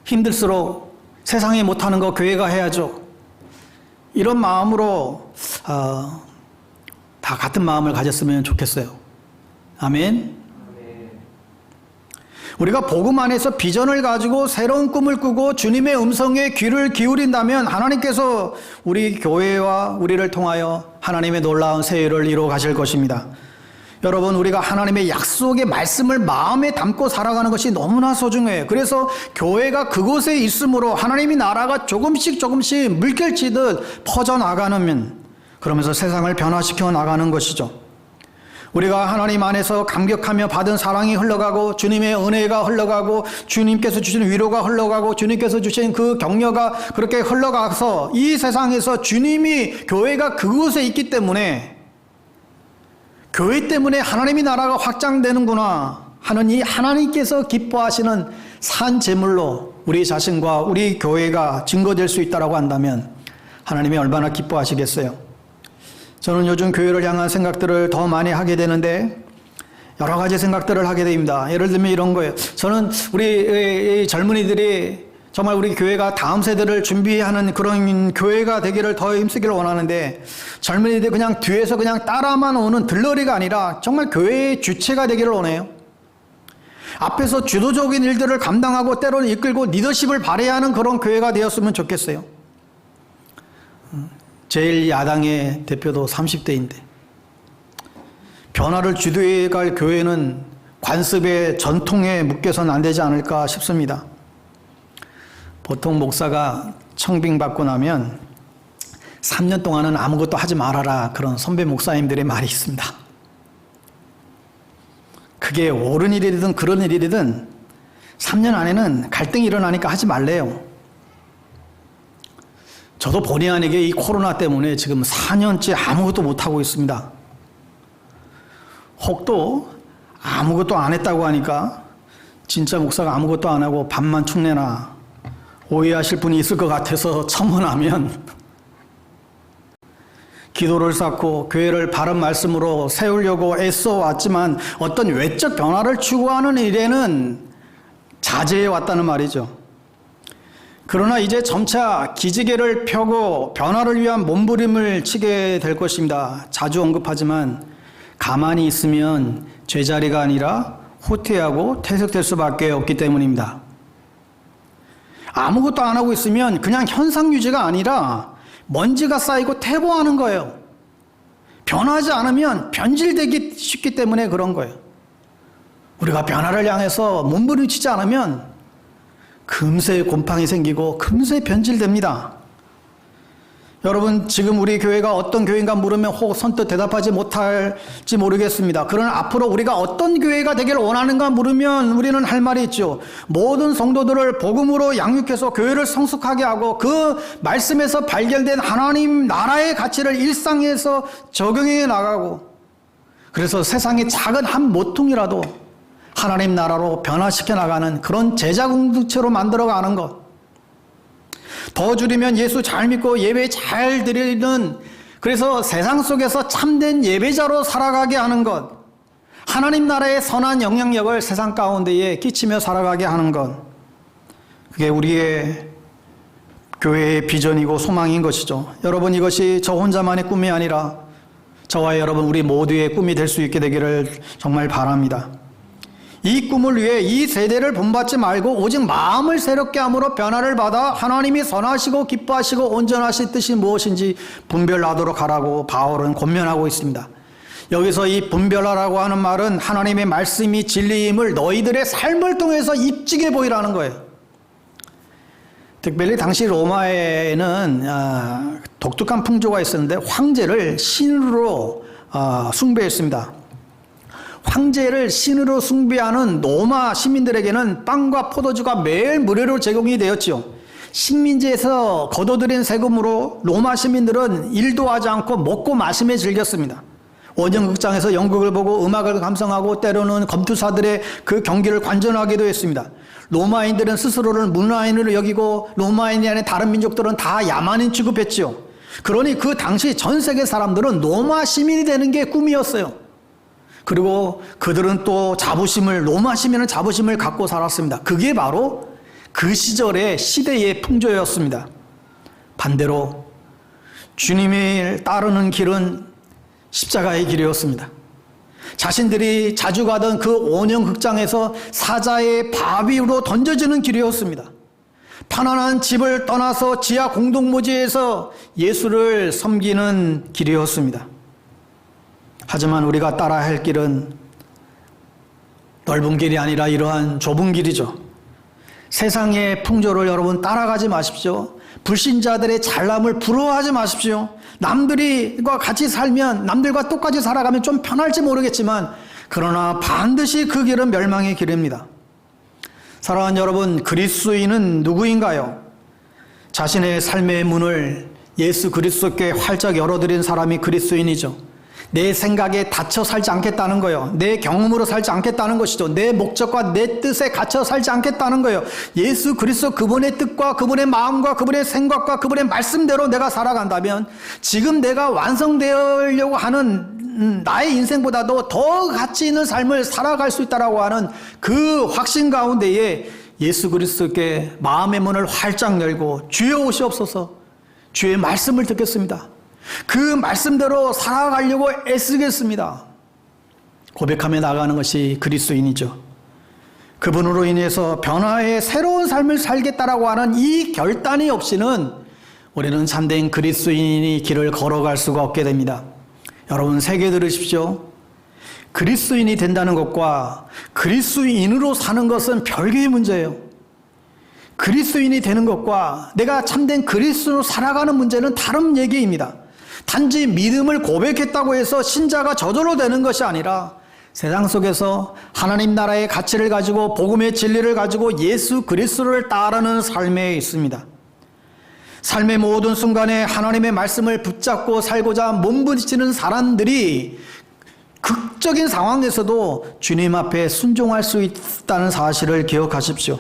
Speaker 1: 힘들수록 세상에 못하는 거 교회가 해야죠. 이런 마음으로 다 같은 마음을 가졌으면 좋겠어요. 아멘. 우리가 복음 안에서 비전을 가지고 새로운 꿈을 꾸고 주님의 음성에 귀를 기울인다면 하나님께서 우리 교회와 우리를 통하여 하나님의 놀라운 새 일을 이루어 가실 것입니다. 여러분, 우리가 하나님의 약속의 말씀을 마음에 담고 살아가는 것이 너무나 소중해요. 그래서 교회가 그곳에 있으므로 하나님의 나라가 조금씩 물결치듯 퍼져나가는, 그러면서 세상을 변화시켜 나가는 것이죠. 우리가 하나님 안에서 감격하며 받은 사랑이 흘러가고 주님의 은혜가 흘러가고 주님께서 주신 위로가 흘러가고 주님께서 주신 그 격려가 그렇게 흘러가서 이 세상에서 주님이, 교회가 그곳에 있기 때문에, 교회 때문에 하나님의 나라가 확장되는구나 하는 이 하나님께서 기뻐하시는 산 제물로 우리 자신과 우리 교회가 증거될 수 있다고 한다면 하나님이 얼마나 기뻐하시겠어요. 저는 요즘 교회를 향한 생각들을 더 많이 하게 되는데 여러 가지 생각들을 하게 됩니다. 예를 들면 이런 거예요. 저는 우리 젊은이들이 정말 우리 교회가 다음 세대를 준비하는 그런 교회가 되기를 더 힘쓰기를 원하는데, 젊은이들 그냥 뒤에서 그냥 따라만 오는 들러리가 아니라 정말 교회의 주체가 되기를 원해요. 앞에서 주도적인 일들을 감당하고 때로는 이끌고 리더십을 발휘해야 하는 그런 교회가 되었으면 좋겠어요. 제일 야당의 대표도 30대인데 변화를 주도해 갈 교회는 관습의 전통에 묶여서는 안 되지 않을까 싶습니다. 보통 목사가 청빙받고 나면 3년 동안은 아무것도 하지 말아라, 그런 선배 목사님들의 말이 있습니다. 그게 옳은 일이든 그런 일이든 3년 안에는 갈등이 일어나니까 하지 말래요. 저도 본의 아니게 이 코로나 때문에 지금 4년째 아무것도 못하고 있습니다. 혹도 아무것도 안 했다고 하니까 진짜 목사가 아무것도 안 하고 밥만 축내나 오해하실 분이 있을 것 같아서 첨언하면, 기도를 쌓고 교회를 바른 말씀으로 세우려고 애써 왔지만 어떤 외적 변화를 추구하는 일에는 자제해 왔다는 말이죠. 그러나 이제 점차 기지개를 펴고 변화를 위한 몸부림을 치게 될 것입니다. 자주 언급하지만 가만히 있으면 제자리가 아니라 후퇴하고 퇴색될 수밖에 없기 때문입니다. 아무것도 안 하고 있으면 그냥 현상 유지가 아니라 먼지가 쌓이고 퇴보하는 거예요. 변하지 않으면 변질되기 쉽기 때문에 그런 거예요. 우리가 변화를 향해서 몸부림치지 않으면 금세 곰팡이 생기고 금세 변질됩니다. 여러분, 지금 우리 교회가 어떤 교회인가 물으면 혹 선뜻 대답하지 못할지 모르겠습니다. 그러나 앞으로 우리가 어떤 교회가 되기를 원하는가 물으면 우리는 할 말이 있죠. 모든 성도들을 복음으로 양육해서 교회를 성숙하게 하고 그 말씀에서 발견된 하나님 나라의 가치를 일상에서 적용해 나가고, 그래서 세상의 작은 한 모퉁이라도 하나님 나라로 변화시켜 나가는 그런 제자 공동체로 만들어가는 것. 더 줄이면 예수 잘 믿고 예배 잘 드리는, 그래서 세상 속에서 참된 예배자로 살아가게 하는 것. 하나님 나라의 선한 영향력을 세상 가운데에 끼치며 살아가게 하는 것. 그게 우리의 교회의 비전이고 소망인 것이죠. 여러분, 이것이 저 혼자만의 꿈이 아니라 저와 여러분 우리 모두의 꿈이 될 수 있게 되기를 정말 바랍니다. 이 꿈을 위해 이 세대를 본받지 말고 오직 마음을 새롭게 함으로 변화를 받아 하나님이 선하시고 기뻐하시고 온전하신 뜻이 무엇인지 분별하도록 하라고 바울은 권면하고 있습니다. 여기서 이 분별하라고 하는 말은 하나님의 말씀이 진리임을 너희들의 삶을 통해서 입증해 보이라는 거예요. 특별히 당시 로마에는 독특한 풍조가 있었는데 황제를 신으로 숭배했습니다. 황제를 신으로 숭배하는 로마 시민들에게는 빵과 포도주가 매일 무료로 제공이 되었지요. 식민지에서 거둬들인 세금으로 로마 시민들은 일도 하지 않고 먹고 마시며 즐겼습니다. 원정극장에서 연극을 보고 음악을 감상하고 때로는 검투사들의 그 경기를 관전하기도 했습니다. 로마인들은 스스로를 문화인으로 여기고 로마인이 아닌 다른 민족들은 다 야만인 취급했지요. 그러니 그 당시 전 세계 사람들은 로마 시민이 되는 게 꿈이었어요. 그리고 그들은 또 로마 시민은 자부심을 갖고 살았습니다. 그게 바로 그 시절의 시대의 풍조였습니다. 반대로 주님을 따르는 길은 십자가의 길이었습니다. 자신들이 자주 가던 그 원형 극장에서 사자의 바위로 던져지는 길이었습니다. 편안한 집을 떠나서 지하 공동묘지에서 예수를 섬기는 길이었습니다. 하지만 우리가 따라야 할 길은 넓은 길이 아니라 이러한 좁은 길이죠. 세상의 풍조를 여러분 따라가지 마십시오. 불신자들의 잘남을 부러워하지 마십시오. 남들과 같이 살면, 남들과 똑같이 살아가면 좀 편할지 모르겠지만 그러나 반드시 그 길은 멸망의 길입니다. 사랑하는 여러분, 그리스도인은 누구인가요? 자신의 삶의 문을 예수 그리스도께 활짝 열어드린 사람이 그리스도인이죠. 내 생각에 닫혀 살지 않겠다는 거예요. 내 경험으로 살지 않겠다는 것이죠. 내 목적과 내 뜻에 갇혀 살지 않겠다는 거예요. 예수 그리스도 그분의 뜻과 그분의 마음과 그분의 생각과 그분의 말씀대로 내가 살아간다면 지금 내가 완성되려고 하는 나의 인생보다도 더 가치 있는 삶을 살아갈 수 있다라고 하는 그 확신 가운데에 예수 그리스도께 마음의 문을 활짝 열고 주여 오시옵소서, 주의 말씀을 듣겠습니다. 그 말씀대로 살아가려고 애쓰겠습니다. 고백하며 나가는 것이 그리스도인이죠. 그분으로 인해서 변화의 새로운 삶을 살겠다라고 하는 이 결단이 없이는 우리는 참된 그리스도인이 길을 걸어갈 수가 없게 됩니다. 여러분, 새겨 들으십시오. 그리스도인이 된다는 것과 그리스도인으로 사는 것은 별개의 문제예요. 그리스도인이 되는 것과 내가 참된 그리스도로 살아가는 문제는 다른 얘기입니다. 단지 믿음을 고백했다고 해서 신자가 저절로 되는 것이 아니라 세상 속에서 하나님 나라의 가치를 가지고 복음의 진리를 가지고 예수 그리스도를 따르는 삶에 있습니다. 삶의 모든 순간에 하나님의 말씀을 붙잡고 살고자 몸부림치는 사람들이 극적인 상황에서도 주님 앞에 순종할 수 있다는 사실을 기억하십시오.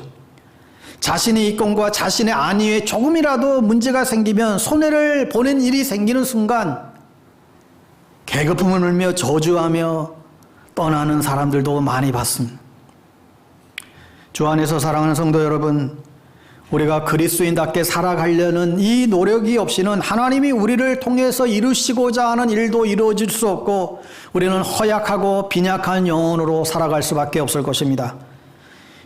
Speaker 1: 자신의 이권과 자신의 안위에 조금이라도 문제가 생기면 손해를 보는 일이 생기는 순간 계급품을 울며 저주하며 떠나는 사람들도 많이 봤습니다. 주 안에서 사랑하는 성도 여러분, 우리가 그리스도인답게 살아가려는 이 노력이 없이는 하나님이 우리를 통해서 이루시고자 하는 일도 이루어질 수 없고 우리는 허약하고 빈약한 영혼으로 살아갈 수밖에 없을 것입니다.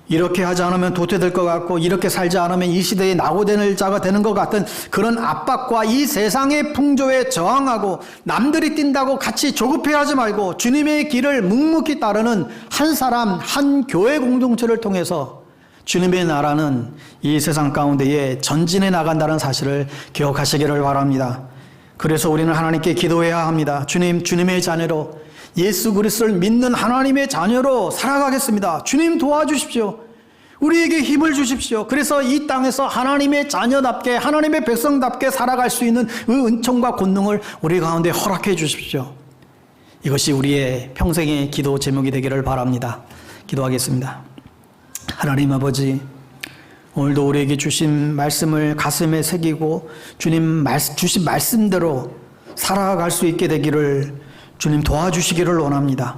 Speaker 1: 이렇게 하지 않으면 도태될 것 같고 이렇게 살지 않으면 이 시대에 낙오될 자가 되는 것 같은 그런 압박과 이 세상의 풍조에 저항하고 남들이 뛴다고 같이 조급해하지 말고 주님의 길을 묵묵히 따르는 한 사람, 한 교회 공동체를 통해서 주님의 나라는 이 세상 가운데에 전진해 나간다는 사실을 기억하시기를 바랍니다. 그래서 우리는 하나님께 기도해야 합니다. 주님, 주님의 자녀로 예수 그리스도를 믿는 하나님의 자녀로 살아가겠습니다. 주님 도와주십시오. 우리에게 힘을 주십시오. 그래서 이 땅에서 하나님의 자녀답게 하나님의 백성답게 살아갈 수 있는 그 은총과 권능을 우리 가운데 허락해 주십시오. 이것이 우리의 평생의 기도 제목이 되기를 바랍니다. 기도하겠습니다. 하나님 아버지, 오늘도 우리에게 주신 말씀을 가슴에 새기고 주님 주신 말씀대로 살아갈 수 있게 되기를 주님 도와주시기를 원합니다.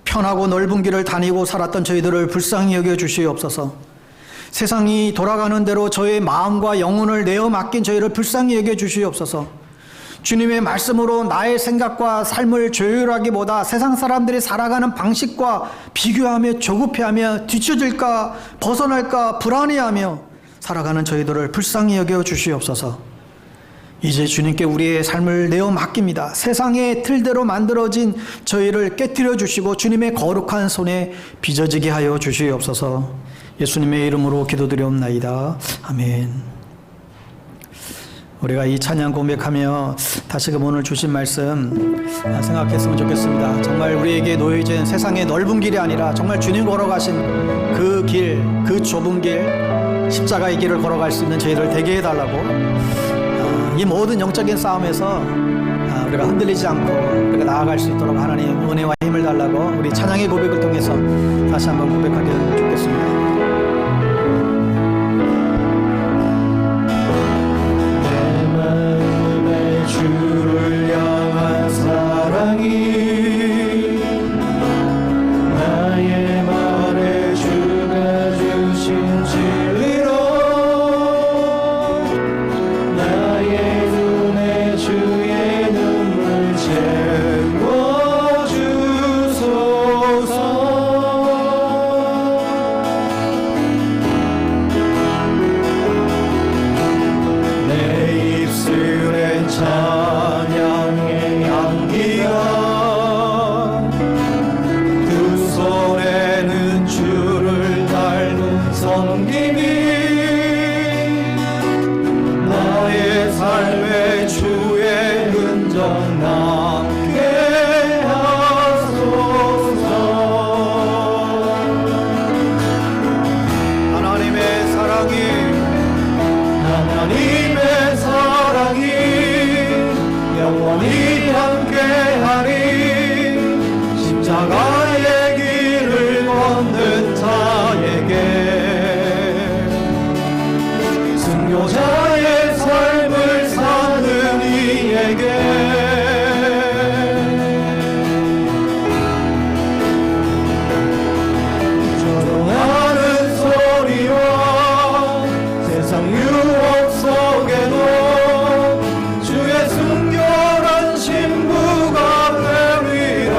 Speaker 1: 편하고 넓은 길을 다니고 살았던 저희들을 불쌍히 여겨 주시옵소서. 세상이 돌아가는 대로 저의 마음과 영혼을 내어 맡긴 저희를 불쌍히 여겨 주시옵소서. 주님의 말씀으로 나의 생각과 삶을 조율하기보다 세상 사람들이 살아가는 방식과 비교하며 조급해하며 뒤처질까 벗어날까 불안해하며 살아가는 저희들을 불쌍히 여겨 주시옵소서. 이제 주님께 우리의 삶을 내어 맡깁니다. 세상의 틀대로 만들어진 저희를 깨뜨려 주시고 주님의 거룩한 손에 빚어지게 하여 주시옵소서. 예수님의 이름으로 기도드리옵나이다. 아멘. 우리가 이 찬양 고백하며 다시금 오늘 주신 말씀 생각했으면 좋겠습니다. 정말 우리에게 놓여진 세상의 넓은 길이 아니라 정말 주님 걸어가신 그 길, 그 좁은 길, 십자가의 길을 걸어갈 수 있는 저희들 되게 해달라고, 이 모든 영적인 싸움에서 우리가 흔들리지 않고 우리가 나아갈 수 있도록 하나님 은혜와 힘을 달라고 우리 찬양의 고백을 통해서 다시 한번 고백하기를 좋겠습니다.
Speaker 2: 내 마음에 주를 향한 사랑이 나의 말에 주가 주신 진리로 나의 눈에 주의 눈물 채워주네. 순교자의 삶을 사는 이에게 조롱하는 소리와 세상 유혹 속에도 주의 순결한 신부가 되리라.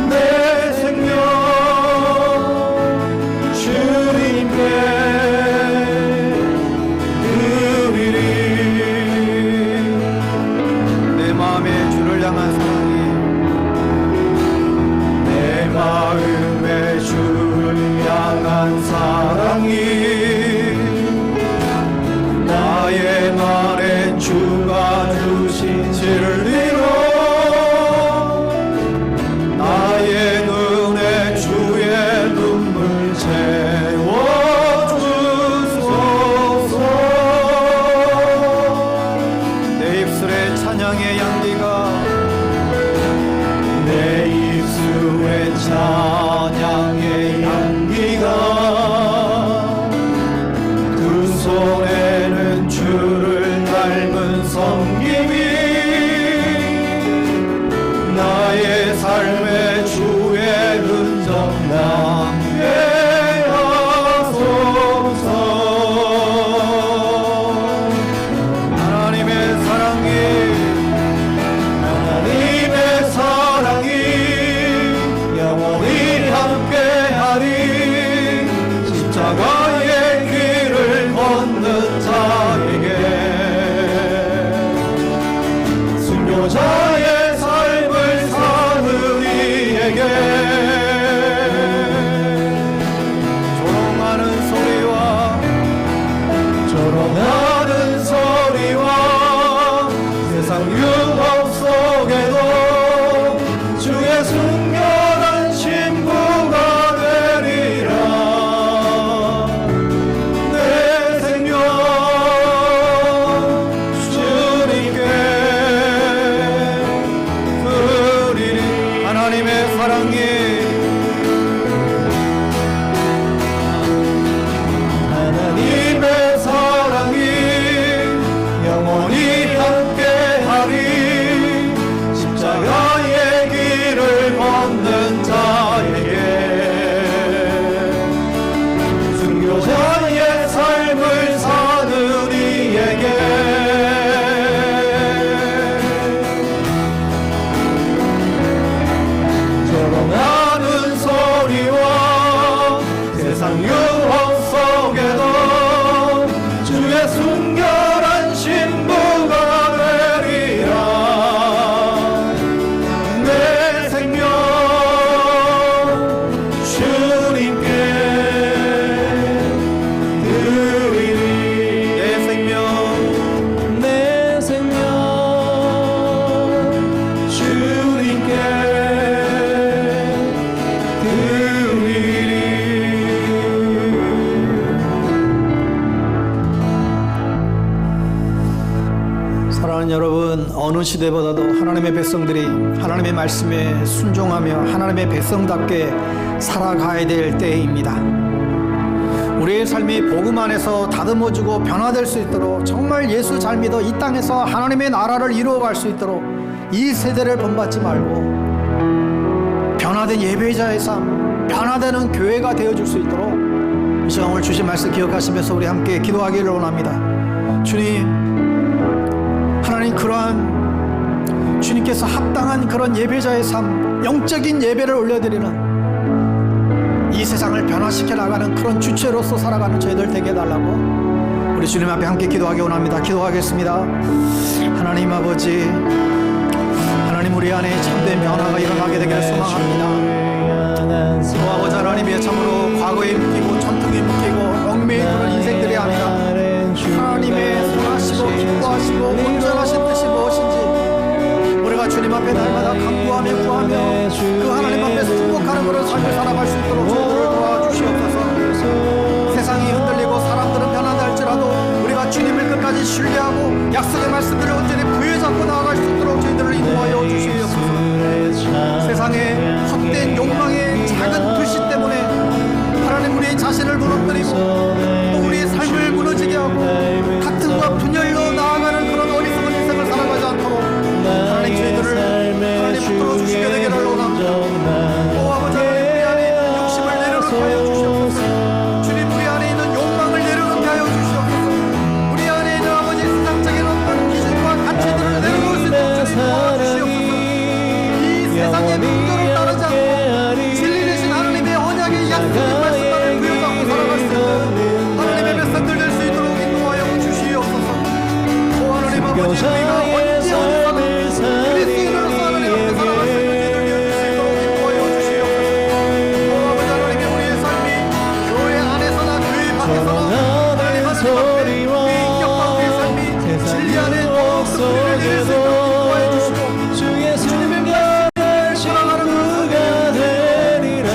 Speaker 2: 내 생명 주님께 드리리.
Speaker 1: 내 마음에 주를 향한 사랑이
Speaker 2: 내 마음에 주를 향한 사랑이 나의 말에 주가 주신 진리로 나의 눈에 주의 눈물 채워주소서.
Speaker 1: 내 입술에 찬양의 향기가
Speaker 2: 내 입술에 찬양의 향기가 두 손에는 주를 닮은 섬김이 나의 삶에 주의 흔적 남게 하소서.
Speaker 1: 하나님의 사랑이
Speaker 2: 하나님의 사랑이 영원히 함께하리. 십자가의 길을 걷는 자에게 순교자의 삶을 사는 이에게
Speaker 1: 조롱하는 소리와
Speaker 2: 조롱하는 소리와 세상 유혹 속에도 주의 순결한 신부가 되리라. 내 생명 주님께 드리리.
Speaker 1: 하나님의 사랑이
Speaker 2: 하나님의 사랑이 영원히 함께하리. 십자가의 길을 걷는 자에게 순교자의 삶을 사는 이에게 조롱하는 소리와 세상 유혹 속에도 주의 순결한 신부가 되리라. 내 생명 주님께 드리리.
Speaker 1: 내 생명
Speaker 2: 내 생명 주님께 드리리.
Speaker 1: 사랑하는 여러분, 어느 시대보다도 하나님의 백성들이 하나님의 말씀에 순종하며 하나님의 백성답게 살아가야 될 때입니다. 우리의 삶이 복음 안에서 다듬어지고 변화될 수 있도록 정말 예수 잘 믿어 이 땅에서 하나님의 나라를 이루어갈 수 있도록 이 세대를 본받지 말고 변화된 예배자의 삶, 변화되는 교회가 되어줄 수 있도록 이 시간 오늘 주신 말씀 기억하시면서 우리 함께 기도하기를 원합니다. 주님, 하나님 그러한 주님께서 합당한 그런 예배자의 삶, 영적인 예배를 올려드리는 이 세상을 변화시켜 나가는 그런 주체로서 살아가는 저희들 되게 해달라고 우리 주님 앞에 함께 기도하기 원합니다. 기도하겠습니다. 하나님 아버지, 하나님 우리 안에 참된 변화가 일어나게 되기를 소망합니다. 오 아버지 하나님의 참으로 과거에 묶이고 전통에 묶이고 얽매인 그런 인생들이 아니라 하나님의 선하시고 기뻐하시고 온전하신 뜻이 무엇인지 우리가 주님 앞에 날마다 간구하며 구하며 그 하나님 앞에서 승복하는 그런 삶을 살아갈 수 있도록 저희들을 도와주시옵소서. 세상이 흔들리고 사람들은 변한다 할지라도 우리가 주님을 끝까지 신뢰하고 약속의 말씀들을 온전히 부여잡고 나아갈 수 있도록 저희들을 인도하여 주시옵소서. 세상의 헛된 욕망의 작은 불씨 때문에 하나님 우리의 자신을 무너뜨리고 또 우리의 삶을
Speaker 2: 조롱하는 소리와 세상 유혹 속에도 주의 순결한 신부가 되리라.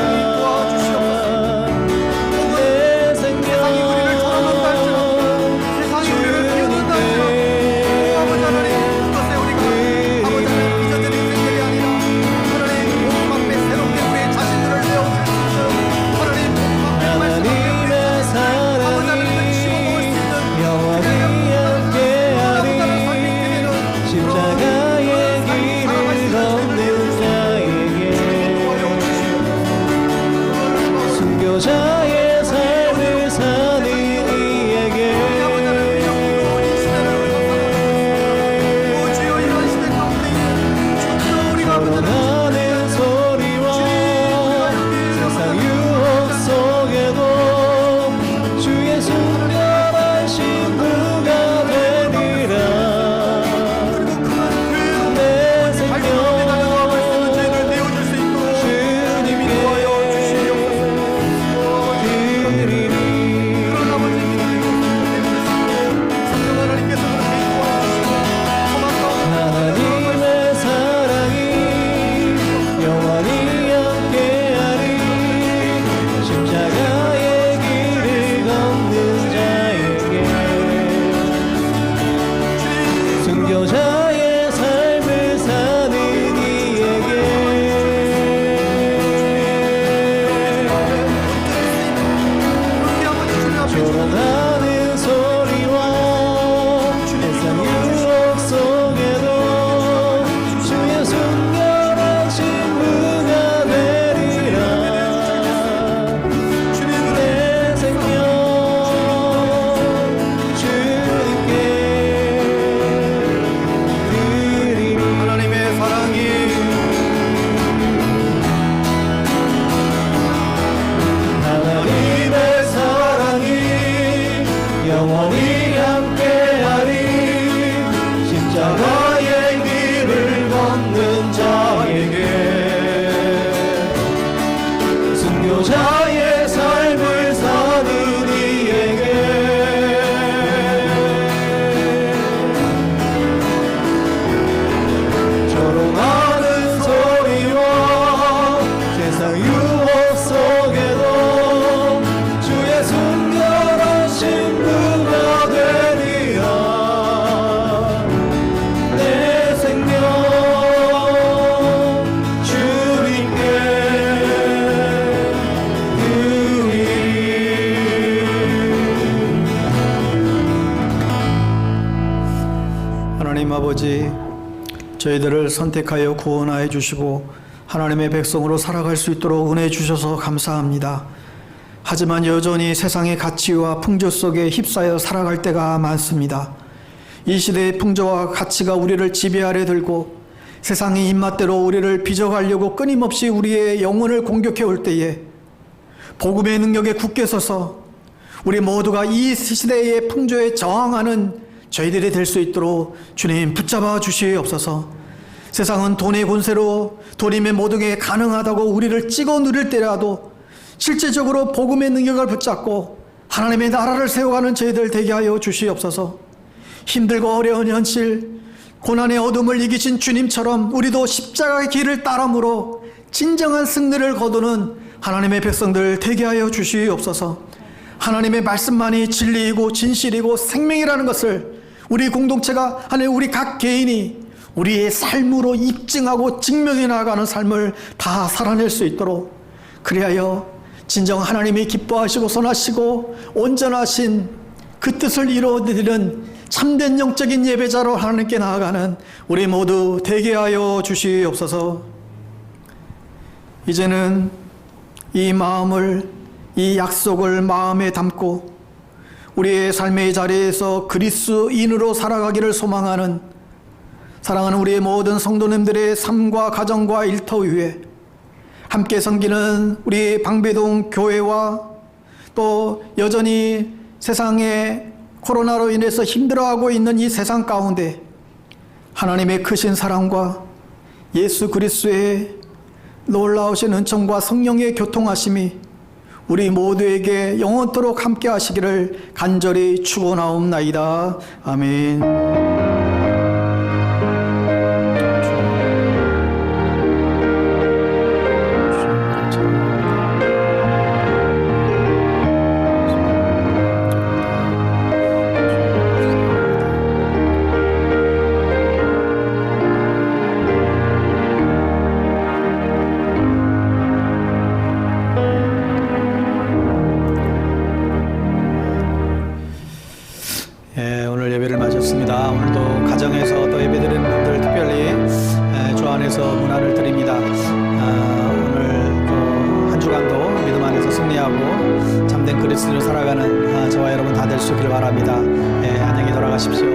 Speaker 2: 내 생명 하나님의 사랑이 영원히 함께하리. 십자가의 길을 걷는 자에게 순교자의 삶을 사는 이에게 결혼하는 소리와 세상 유혹 속에도 주의 순결한 신부가 되리라. 내 생명 주님께 드리리. 하나님의 사랑이 영원히 함께하리. 십자가의 길을 걷는 자에게 순교자의 삶을 사는 이에게 조롱하는 소리와 세상 유혹 속에도 주의 순결한 신부가 되리라. 내 생명 주님께 드리리. 하나님의 사랑이 하나님의 사랑이 영원히 함께하리. 십자가의 길을 걷는 자에게 순교자의 삶을 사는 이에게 조롱하는 소리와 세상 유혹 속에도 주의 순결한 신부가 되리라. 내 생명 주님께 드리리.
Speaker 1: 하나님 아버지, 저희들을 선택하여 구원하여 주시고 하나님의 백성으로 살아갈 수 있도록 은혜 주셔서 감사합니다. 하지만 여전히 세상의 가치와 풍조 속에 휩싸여 살아갈 때가 많습니다. 이 시대의 풍조와 가치가 우리를 지배하려 들고 세상의 입맛대로 우리를 빚어가려고 끊임없이 우리의 영혼을 공격해 올 때에 복음의 능력에 굳게 서서 우리 모두가 이 시대의 풍조에 저항하는 저희들이 될 수 있도록 주님 붙잡아 주시옵소서. 세상은 돈의 권세로 돈이면 모든 게 가능하다고 우리를 찍어 누릴 때라도 실제적으로 복음의 능력을 붙잡고 하나님의 나라를 세워가는 저희들 되게 하여 주시옵소서. 힘들고 어려운 현실, 고난의 어둠을 이기신 주님처럼 우리도 십자가의 길을 따름으로 진정한 승리를 거두는 하나님의 백성들 되게 하여 주시옵소서. 하나님의 말씀만이 진리이고 진실이고 생명이라는 것을 우리 공동체가 아니 우리 각 개인이 우리의 삶으로 입증하고 증명해 나가는 삶을 다 살아낼 수 있도록, 그리하여 진정 하나님이 기뻐하시고 선하시고 온전하신 그 뜻을 이루어드리는 참된 영적인 예배자로 하나님께 나아가는 우리 모두 되게 하여 주시옵소서. 이제는 이 마음을, 이 약속을 마음에 담고 우리의 삶의 자리에서 그리스도인으로 살아가기를 소망하는 사랑하는 우리의 모든 성도님들의 삶과 가정과 일터 위에 함께 섬기는 우리 방배동 교회와 또 여전히 세상에 코로나로 인해서 힘들어하고 있는 이 세상 가운데 하나님의 크신 사랑과 예수 그리스도의 놀라우신 은총과 성령의 교통하심이 우리 모두에게 영원토록 함께 하시기를 간절히 축원하옵나이다. 아멘. 오늘 예배를 마쳤습니다. 오늘도 가정에서 또 예배드리는 분들 특별히 주 안에서 문안을 드립니다. 오늘 또 한 주간도 믿음 안에서 승리하고 참된 그리스도인으로 살아가는 저와 여러분 다 될 수 있기를 바랍니다. 안녕히 돌아가십시오.